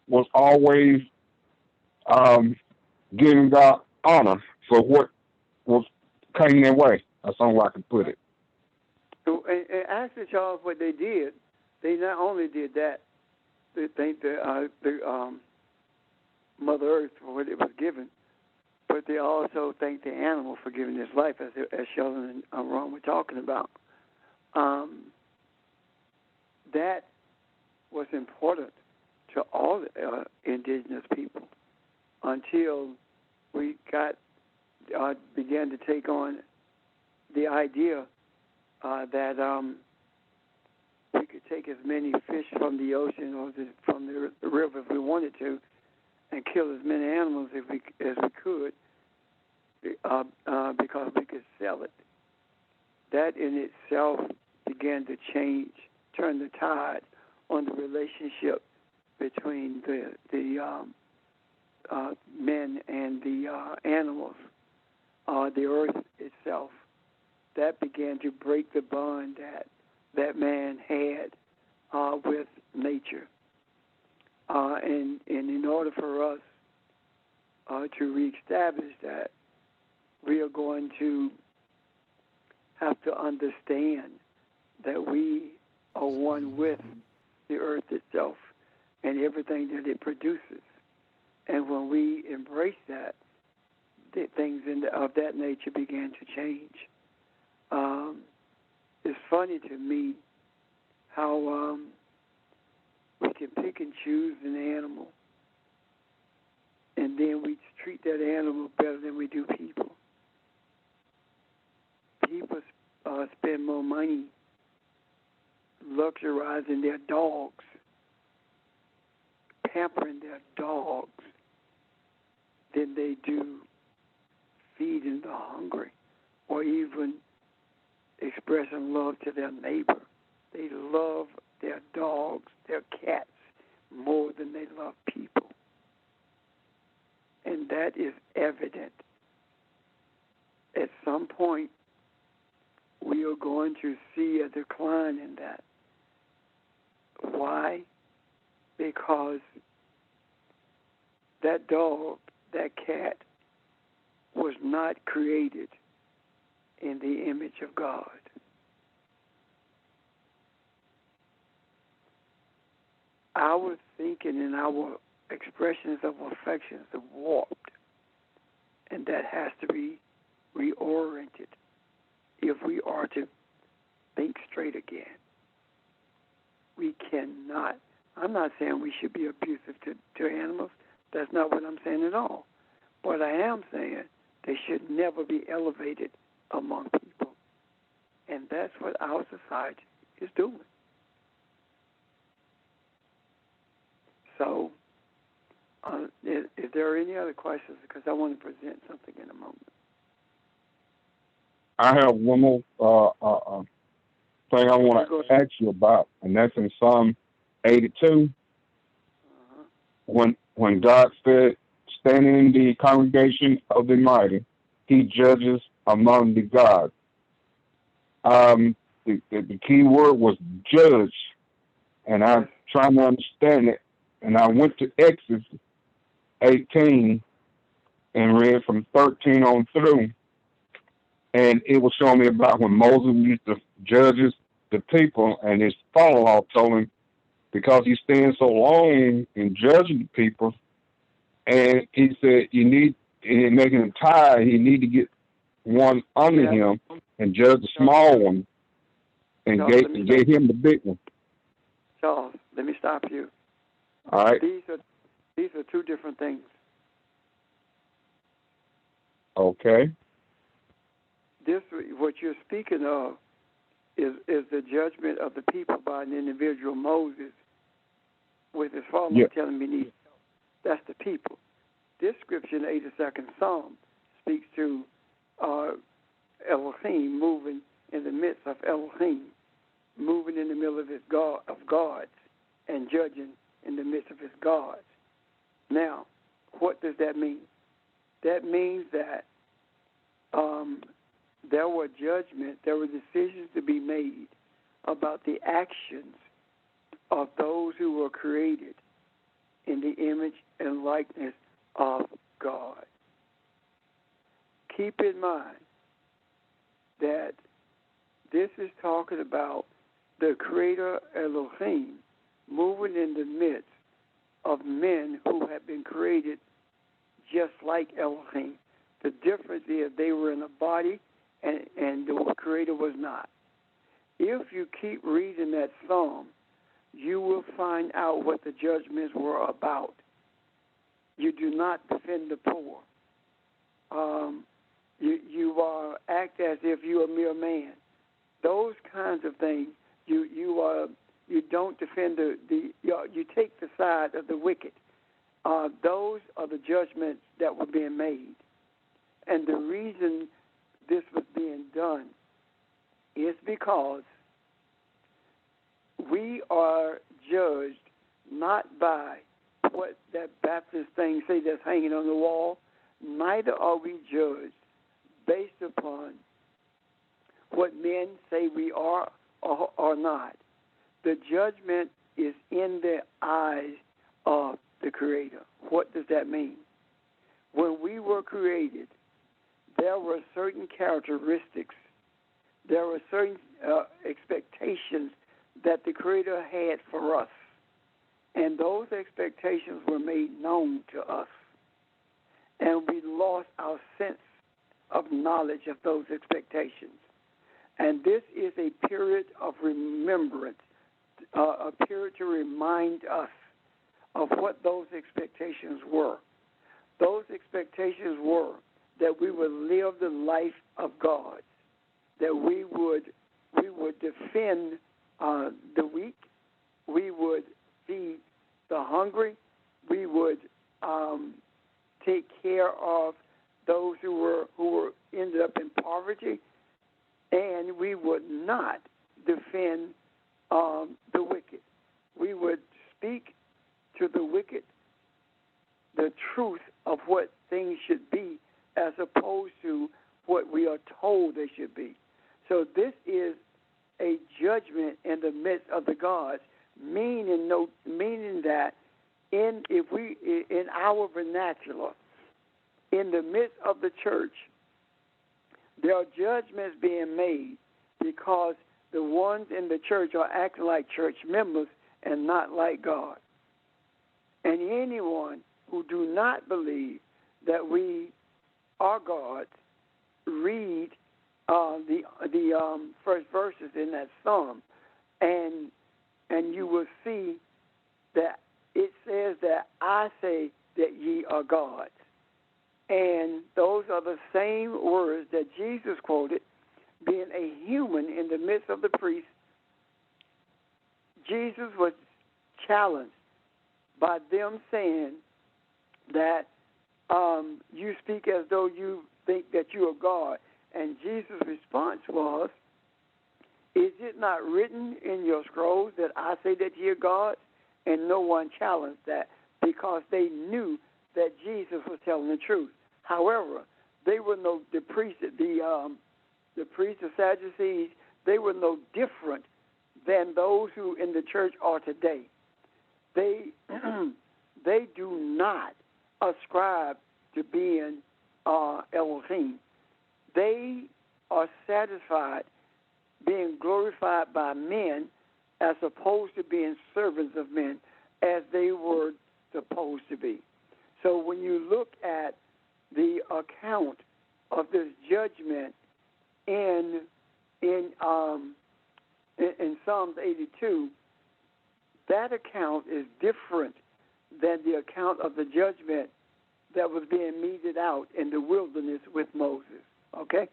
was always giving God honor for what was came their way. That's the only way I can put it. So, and actually, Charles, what they did, they not only did that, they thanked the Mother Earth for what it was given, but they also thanked the animal for giving his life, as Sheldon and Ron were talking about. That was important to all indigenous people until we began to take on the idea that we could take as many fish from the ocean or from the river if we wanted to, and kill as many animals as we could, because we could sell it. That in itself began to turn the tide on the relationship between the men and the animals, the earth itself. That began to break the bond that man had with nature. And in order for us to reestablish that, we are going to have to understand that we are one with the earth itself and everything that it produces. And when we embrace that, things of that nature began to change. It's funny to me how we can pick and choose an animal, and then we treat that animal better than we do people. People spend more money luxurizing their dogs, pampering their dogs, than they do feeding the hungry or even expressing love to their neighbor. They love their dogs, their cats, more than they love people. And that is evident. At some point, we are going to see a decline in that. Why? Because that dog, that cat, was not created in the image of God. Our thinking and our expressions of affections are warped, and that has to be reoriented if we are to think straight again. We cannot. I'm not saying we should be abusive to animals. That's not what I'm saying at all. But I am saying they should never be elevated among people. And that's what our society is doing. So, is there any other questions? Because I want to present something in a moment. I have one more thing I want to ask you about, and that's in Psalm 82. When God said, "Standing in the congregation of the mighty, He judges among the gods." The key word was judge, and I'm trying to understand it. And I went to Exodus 18 and read from 13 on through, and it was showing me about when Moses used to judge the people, and his father-in-law told him, because he stands so long in judging the people, and he said, in making him tired, he need to get one under him and judge the small one, and gave him the big one. Charles, let me stop you. All right. These are two different things. Okay. This, what you're speaking of, is the judgment of the people by an individual, Moses, with his father telling me need help. That's the people. This scripture in the 82nd Psalm speaks to Elohim moving in the midst of Elohim, moving in the middle of gods, and judging in the midst of his gods. Now, what does that mean? That means that there were judgments, there were decisions to be made about the actions of those who were created in the image and likeness of God. Keep in mind that this is talking about the Creator Elohim moving in the midst of men who have been created just like Elohim. The difference is they were in a body and the Creator was not. If you keep reading that psalm, you will find out what the judgments were about. You do not defend the poor. You act as if you're a mere man. Those kinds of things. You don't defend you take the side of the wicked. Those are the judgments that were being made. And the reason this was being done is because we are judged not by what that Baptist thing say that's hanging on the wall, neither are we judged based upon what men say we are or not. The judgment is in the eyes of the Creator. What does that mean? When we were created, there were certain characteristics, there were certain expectations that the Creator had for us. And those expectations were made known to us. And we lost our sense of knowledge of those expectations. And this is a period of remembrance, a period to remind us of what those expectations were. Those expectations were that we would live the life of God, that we would defend the weak, we would feed the hungry, we would take care of those who ended up in poverty, and we would not defend the wicked. We would speak to the wicked the truth of what things should be as opposed to what we are told they should be. So this is a judgment in the midst of the gods, meaning that in our vernacular, in the midst of the church, there are judgments being made because the ones in the church are acting like church members and not like God. And anyone who do not believe that we are gods, read the first verses in that psalm, and you will see that it says that I say that ye are gods. And those are the same words that Jesus quoted, being a human in the midst of the priests. Jesus was challenged by them saying that you speak as though you think that you are God. And Jesus' response was, is it not written in your scrolls that I say that ye are gods? And no one challenged that because they knew that Jesus was telling the truth. However, they were the priests, the priests, the Sadducees, they were no different than those who in the church are today. They do not ascribe to being Elohim. They are satisfied being glorified by men as opposed to being servants of men as they were supposed to be. So when you look at the account of this judgment in Psalms 82, that account is different than the account of the judgment that was being meted out in the wilderness with Moses. Okay?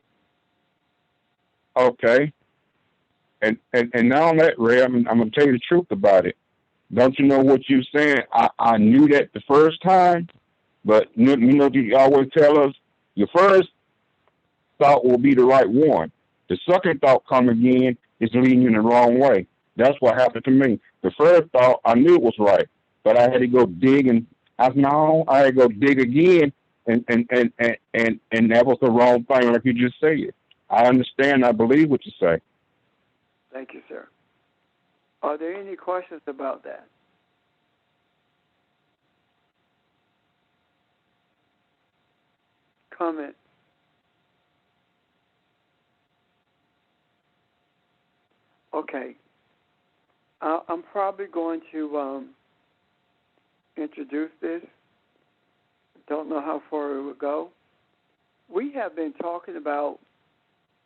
Okay. And now that, Ray, I'm going to tell you the truth about it. Don't you know what you're saying? I knew that the first time, but you always tell us your first thought will be the right one. The second thought come again is leading you in the wrong way. That's what happened to me. The first thought, I knew it was right, but I had to go dig, and I had to go dig again, and that was the wrong thing, like you just said. I understand. I believe what you say. Thank you, sir. Are there any questions about that? Comment? Okay. I'm probably going to introduce this. Don't know how far it will go. We have been talking about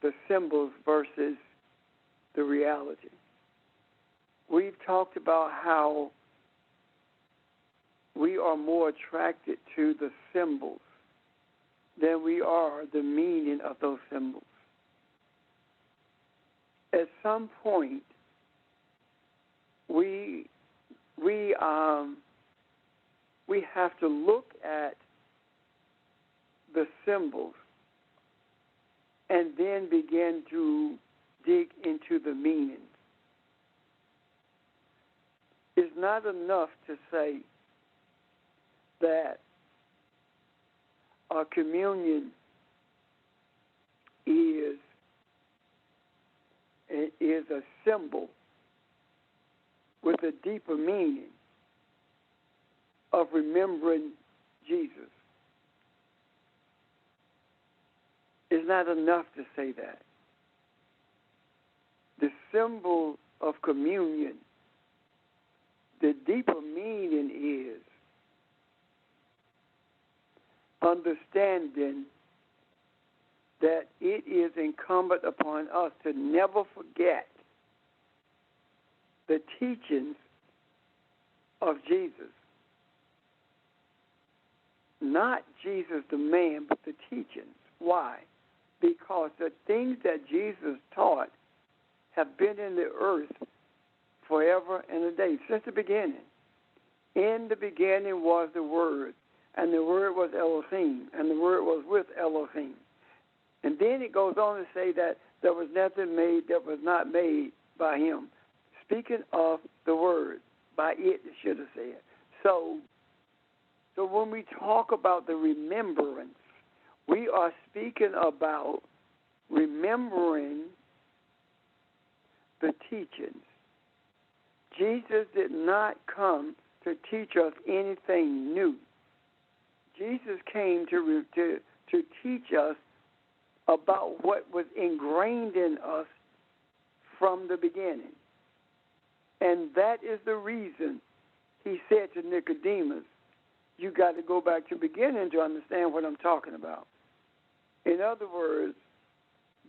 the symbols versus the reality. We've talked about how we are more attracted to the symbols than we are the meaning of those symbols. At some point, we have to look at the symbols and then begin to dig into the meanings. It's not enough to say that a communion is a symbol with a deeper meaning of remembering Jesus. It's not enough to say that. The symbol of communion, the deeper meaning is understanding that it is incumbent upon us to never forget the teachings of Jesus. Not Jesus the man, but the teachings. Why? Because the things that Jesus taught have been in the earth forever and a day, since the beginning. In the beginning was the Word, and the Word was Elohim, and the Word was with Elohim. And then it goes on to say that there was nothing made that was not made by him. Speaking of the Word, by it should have said. So when we talk about the remembrance, we are speaking about remembering the teachings. Jesus did not come to teach us anything new. Jesus came to teach us about what was ingrained in us from the beginning. And that is the reason he said to Nicodemus, you got to go back to the beginning to understand what I'm talking about. In other words,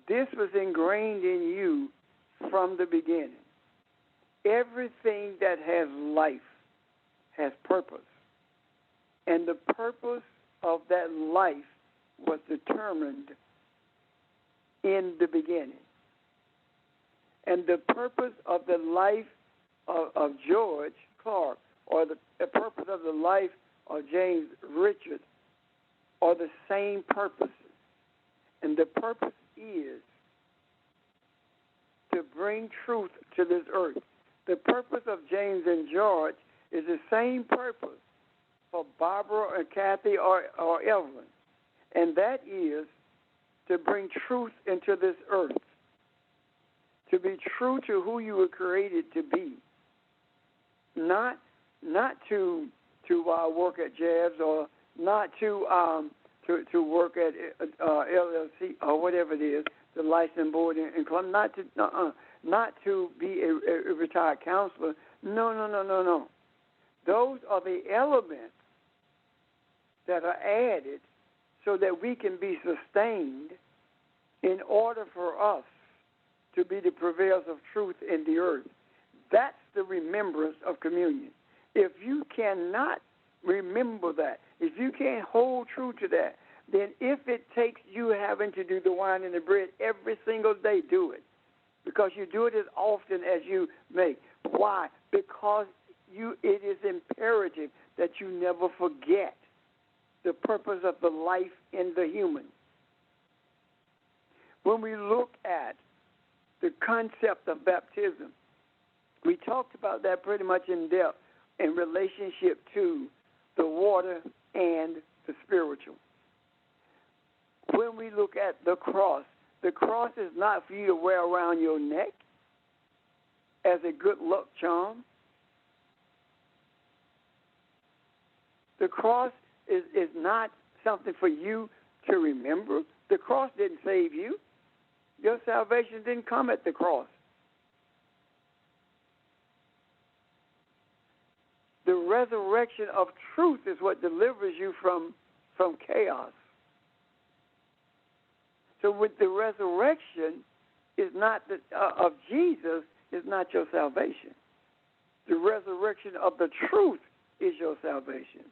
this was ingrained in you from the beginning. Everything that has life has purpose. And the purpose of that life was determined in the beginning. And the purpose of the life of George Clark, or the purpose of the life of James Richard, are the same purposes. And the purpose is to bring truth to this earth. The purpose of James and George is the same purpose for Barbara or Kathy or Evelyn. And that is to bring truth into this earth, to be true to who you were created to be, not to work at Jabs, or not to work at LLC or whatever it is, the license board in Columbia, not to be a retired counselor. No. Those are the elements that are added so that we can be sustained in order for us to be the purveyors of truth in the earth. That's the remembrance of communion. If you cannot remember that, if you can't hold true to that, then if it takes you having to do the wine and the bread every single day, do it. Because you do it as often as you may. Why? Because it is imperative that you never forget the purpose of the life in the human. When we look at the concept of baptism, we talked about that pretty much in depth in relationship to the water and the spiritual. When we look at the cross is not for you to wear around your neck as a good luck charm. The cross is not something for you to remember. The cross didn't save you. Your salvation didn't come at the cross. The resurrection of truth is what delivers you from chaos. So with the resurrection is not of Jesus is not your salvation. The resurrection of the truth is your salvation.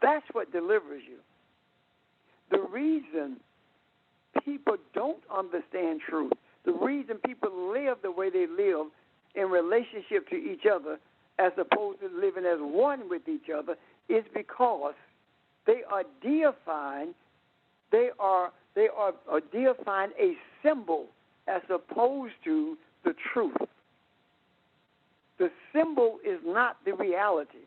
That's what delivers you. The reason people don't understand truth, the reason people live the way they live in relationship to each other as opposed to living as one with each other is because they are deifying deifying a symbol as opposed to the truth. The symbol is not the reality.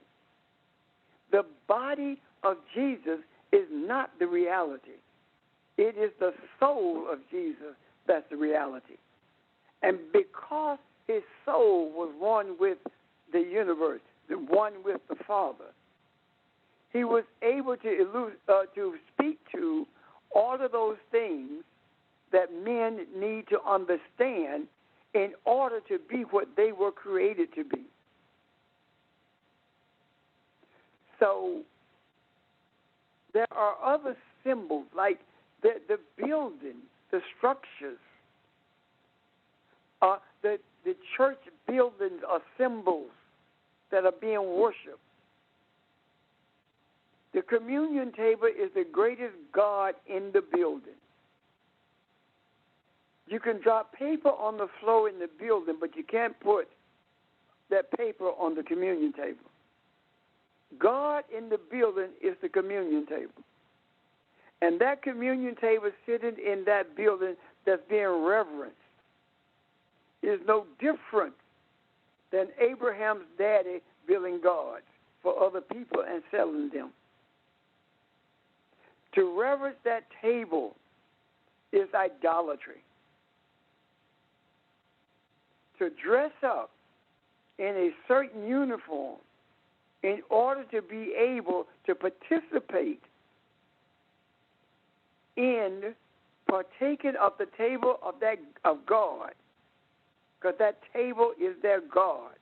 The body of Jesus is not the reality. It is the soul of Jesus that's the reality. And because his soul was one with the universe, the one with the Father, he was able to speak to all of those things that men need to understand in order to be what they were created to be. So there are other symbols like the buildings, the structures. The church buildings are symbols that are being worshipped. The communion table is the greatest God in the building. You can drop paper on the floor in the building, but you can't put that paper on the communion table. God in the building is the communion table. And that communion table sitting in that building that's being reverenced is no different than Abraham's daddy building gods for other people and selling them. To reverence that table is idolatry. To dress up in a certain uniform in order to be able to participate in partaking of the table of God, because that table is their God.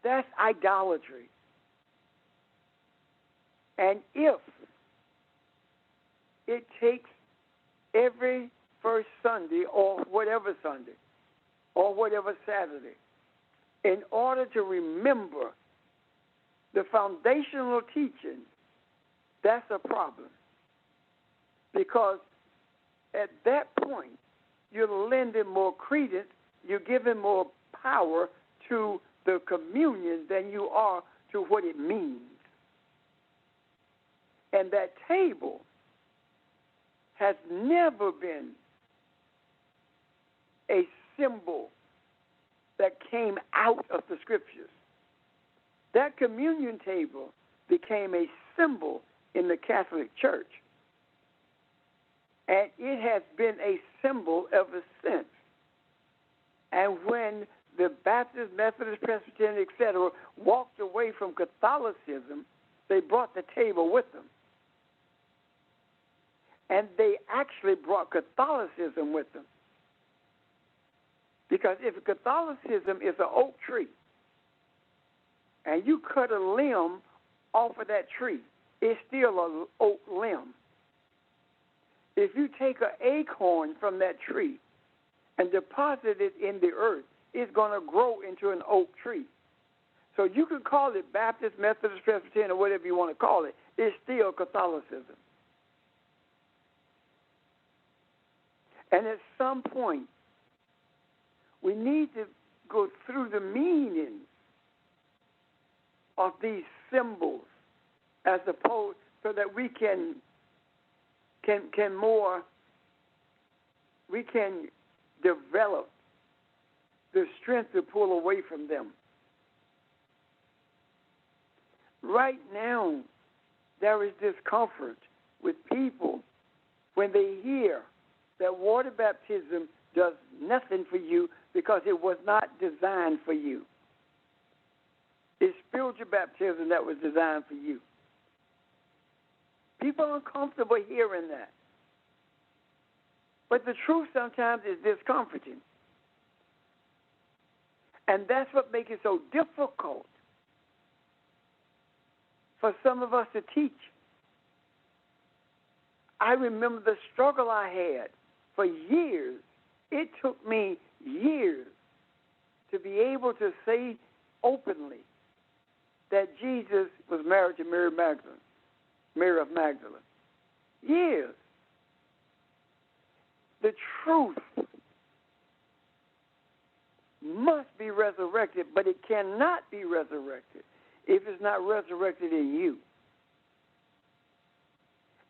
That's idolatry. And if it takes every first Sunday or whatever Saturday in order to remember the foundational teaching, that's a problem. Because at that point, you're lending more credence, you're giving more power to the communion than you are to what it means. And that table has never been a symbol that came out of the Scriptures. That communion table became a symbol in the Catholic Church. And it has been a symbol ever since. And when the Baptist, Methodist, Presbyterian, etc., walked away from Catholicism, they brought the table with them. And they actually brought Catholicism with them. Because if Catholicism is an oak tree, and you cut a limb off of that tree, it's still an oak limb. If you take an acorn from that tree and deposit it in the earth, it's going to grow into an oak tree. So you can call it Baptist, Methodist, Presbyterian, or whatever you want to call it. It's still Catholicism. And at some point, we need to go through the meaning of these symbols as opposed so that we can develop the strength to pull away from them. Right now, there is discomfort with people when they hear that water baptism does nothing for you because it was not designed for you. It's spiritual baptism that was designed for you. People are uncomfortable hearing that. But the truth sometimes is discomforting. And that's what makes it so difficult for some of us to teach. I remember the struggle I had for years. It took me years to be able to say openly that Jesus was married to Mary Magdalene, Mary of Magdalene. Years. The truth must be resurrected, but it cannot be resurrected if it's not resurrected in you.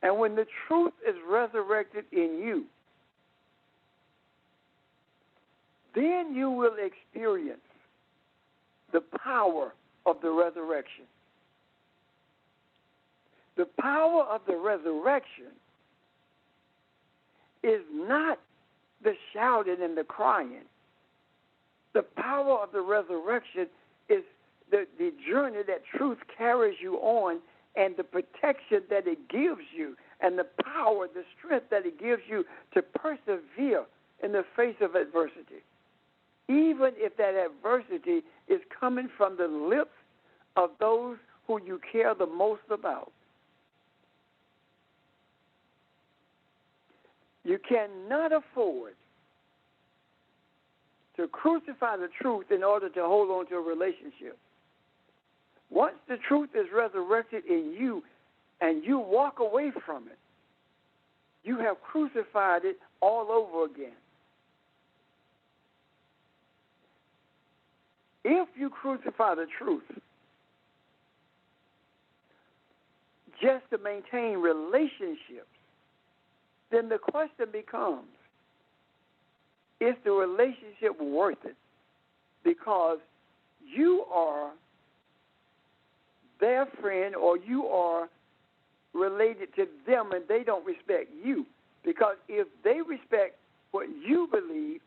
And when the truth is resurrected in you, then you will experience the power of the resurrection. The power of the resurrection is not the shouting and the crying. The power of the resurrection is the journey that truth carries you on, and the protection that it gives you, and the power, the strength that it gives you to persevere in the face of adversity. Even if that adversity is coming from the lips of those who you care the most about. You cannot afford to crucify the truth in order to hold on to a relationship. Once the truth is resurrected in you and you walk away from it, you have crucified it all over again. If you crucify the truth just to maintain relationships, then the question becomes, is the relationship worth it? Because you are their friend, or you are related to them and they don't respect you. Because if they respect what you believe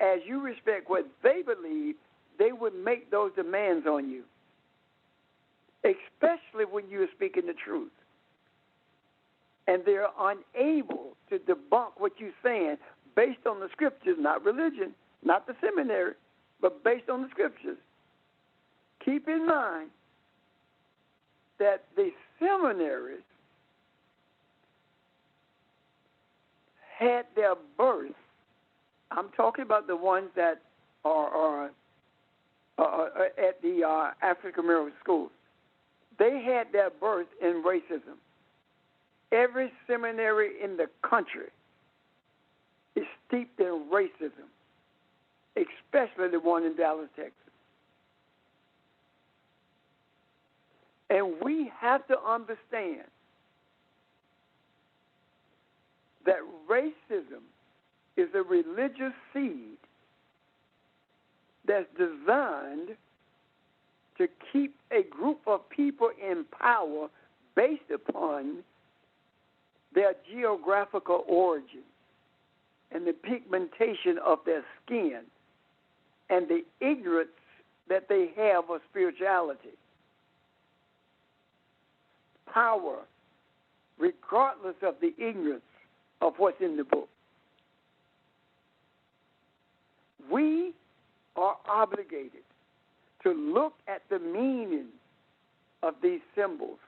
as you respect what they believe, they would make those demands on you, especially when you are speaking the truth. And they're unable to debunk what you're saying based on the scriptures, not religion, not the seminary, but based on the scriptures. Keep in mind that the seminaries had their birth. I'm talking about the ones that are at the African American schools. They had their birth in racism. Every seminary in the country is steeped in racism, especially the one in Dallas, Texas. And we have to understand that racism is a religious seed that's designed to keep a group of people in power based upon their geographical origin and the pigmentation of their skin and the ignorance that they have of spirituality. Power, regardless of the ignorance of what's in the book. We are obligated to look at the meaning of these symbols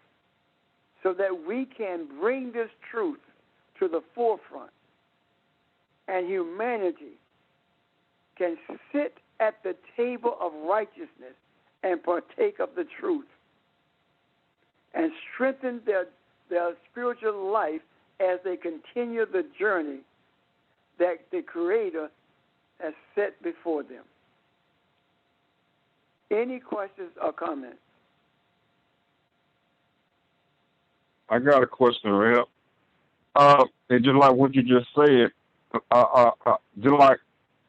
so that we can bring this truth to the forefront, and humanity can sit at the table of righteousness and partake of the truth and strengthen their spiritual life as they continue the journey that the Creator has set before them. Any questions or comments? I got a question, Rep. And just like what you just said, just like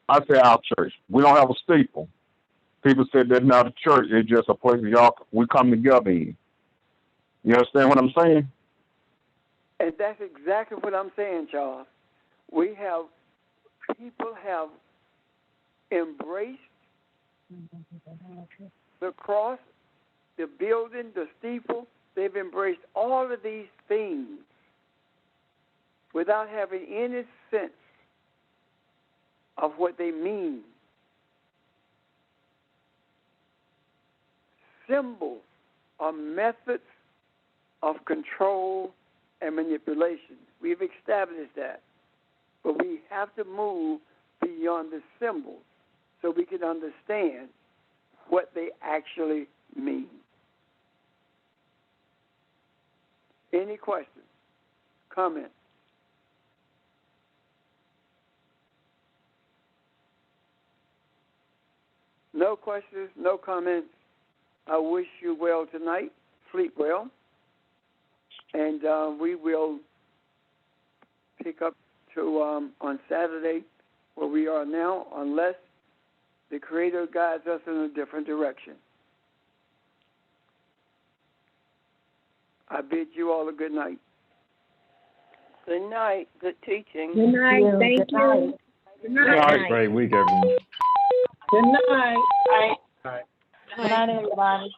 I say our church, we don't have a steeple. People said that's not a church, it's just a place we come together in. You understand what I'm saying? And that's exactly what I'm saying, Charles. People have embraced the cross, the building, the steeple. They've embraced all of these things without having any sense of what they mean. symbols are methods of control and manipulation. We've established that. But we have to move beyond the symbols so we can understand what they actually mean. Any questions? Comments? No questions, no comments. I wish you well tonight. Sleep well. And we will pick up to on Saturday where we are now, unless the Creator guides us in a different direction. I bid you all a good night. Good night. Good teaching. Good night. Thank you. Good night. Great week, everyone. Good night. Right. Good night, everybody.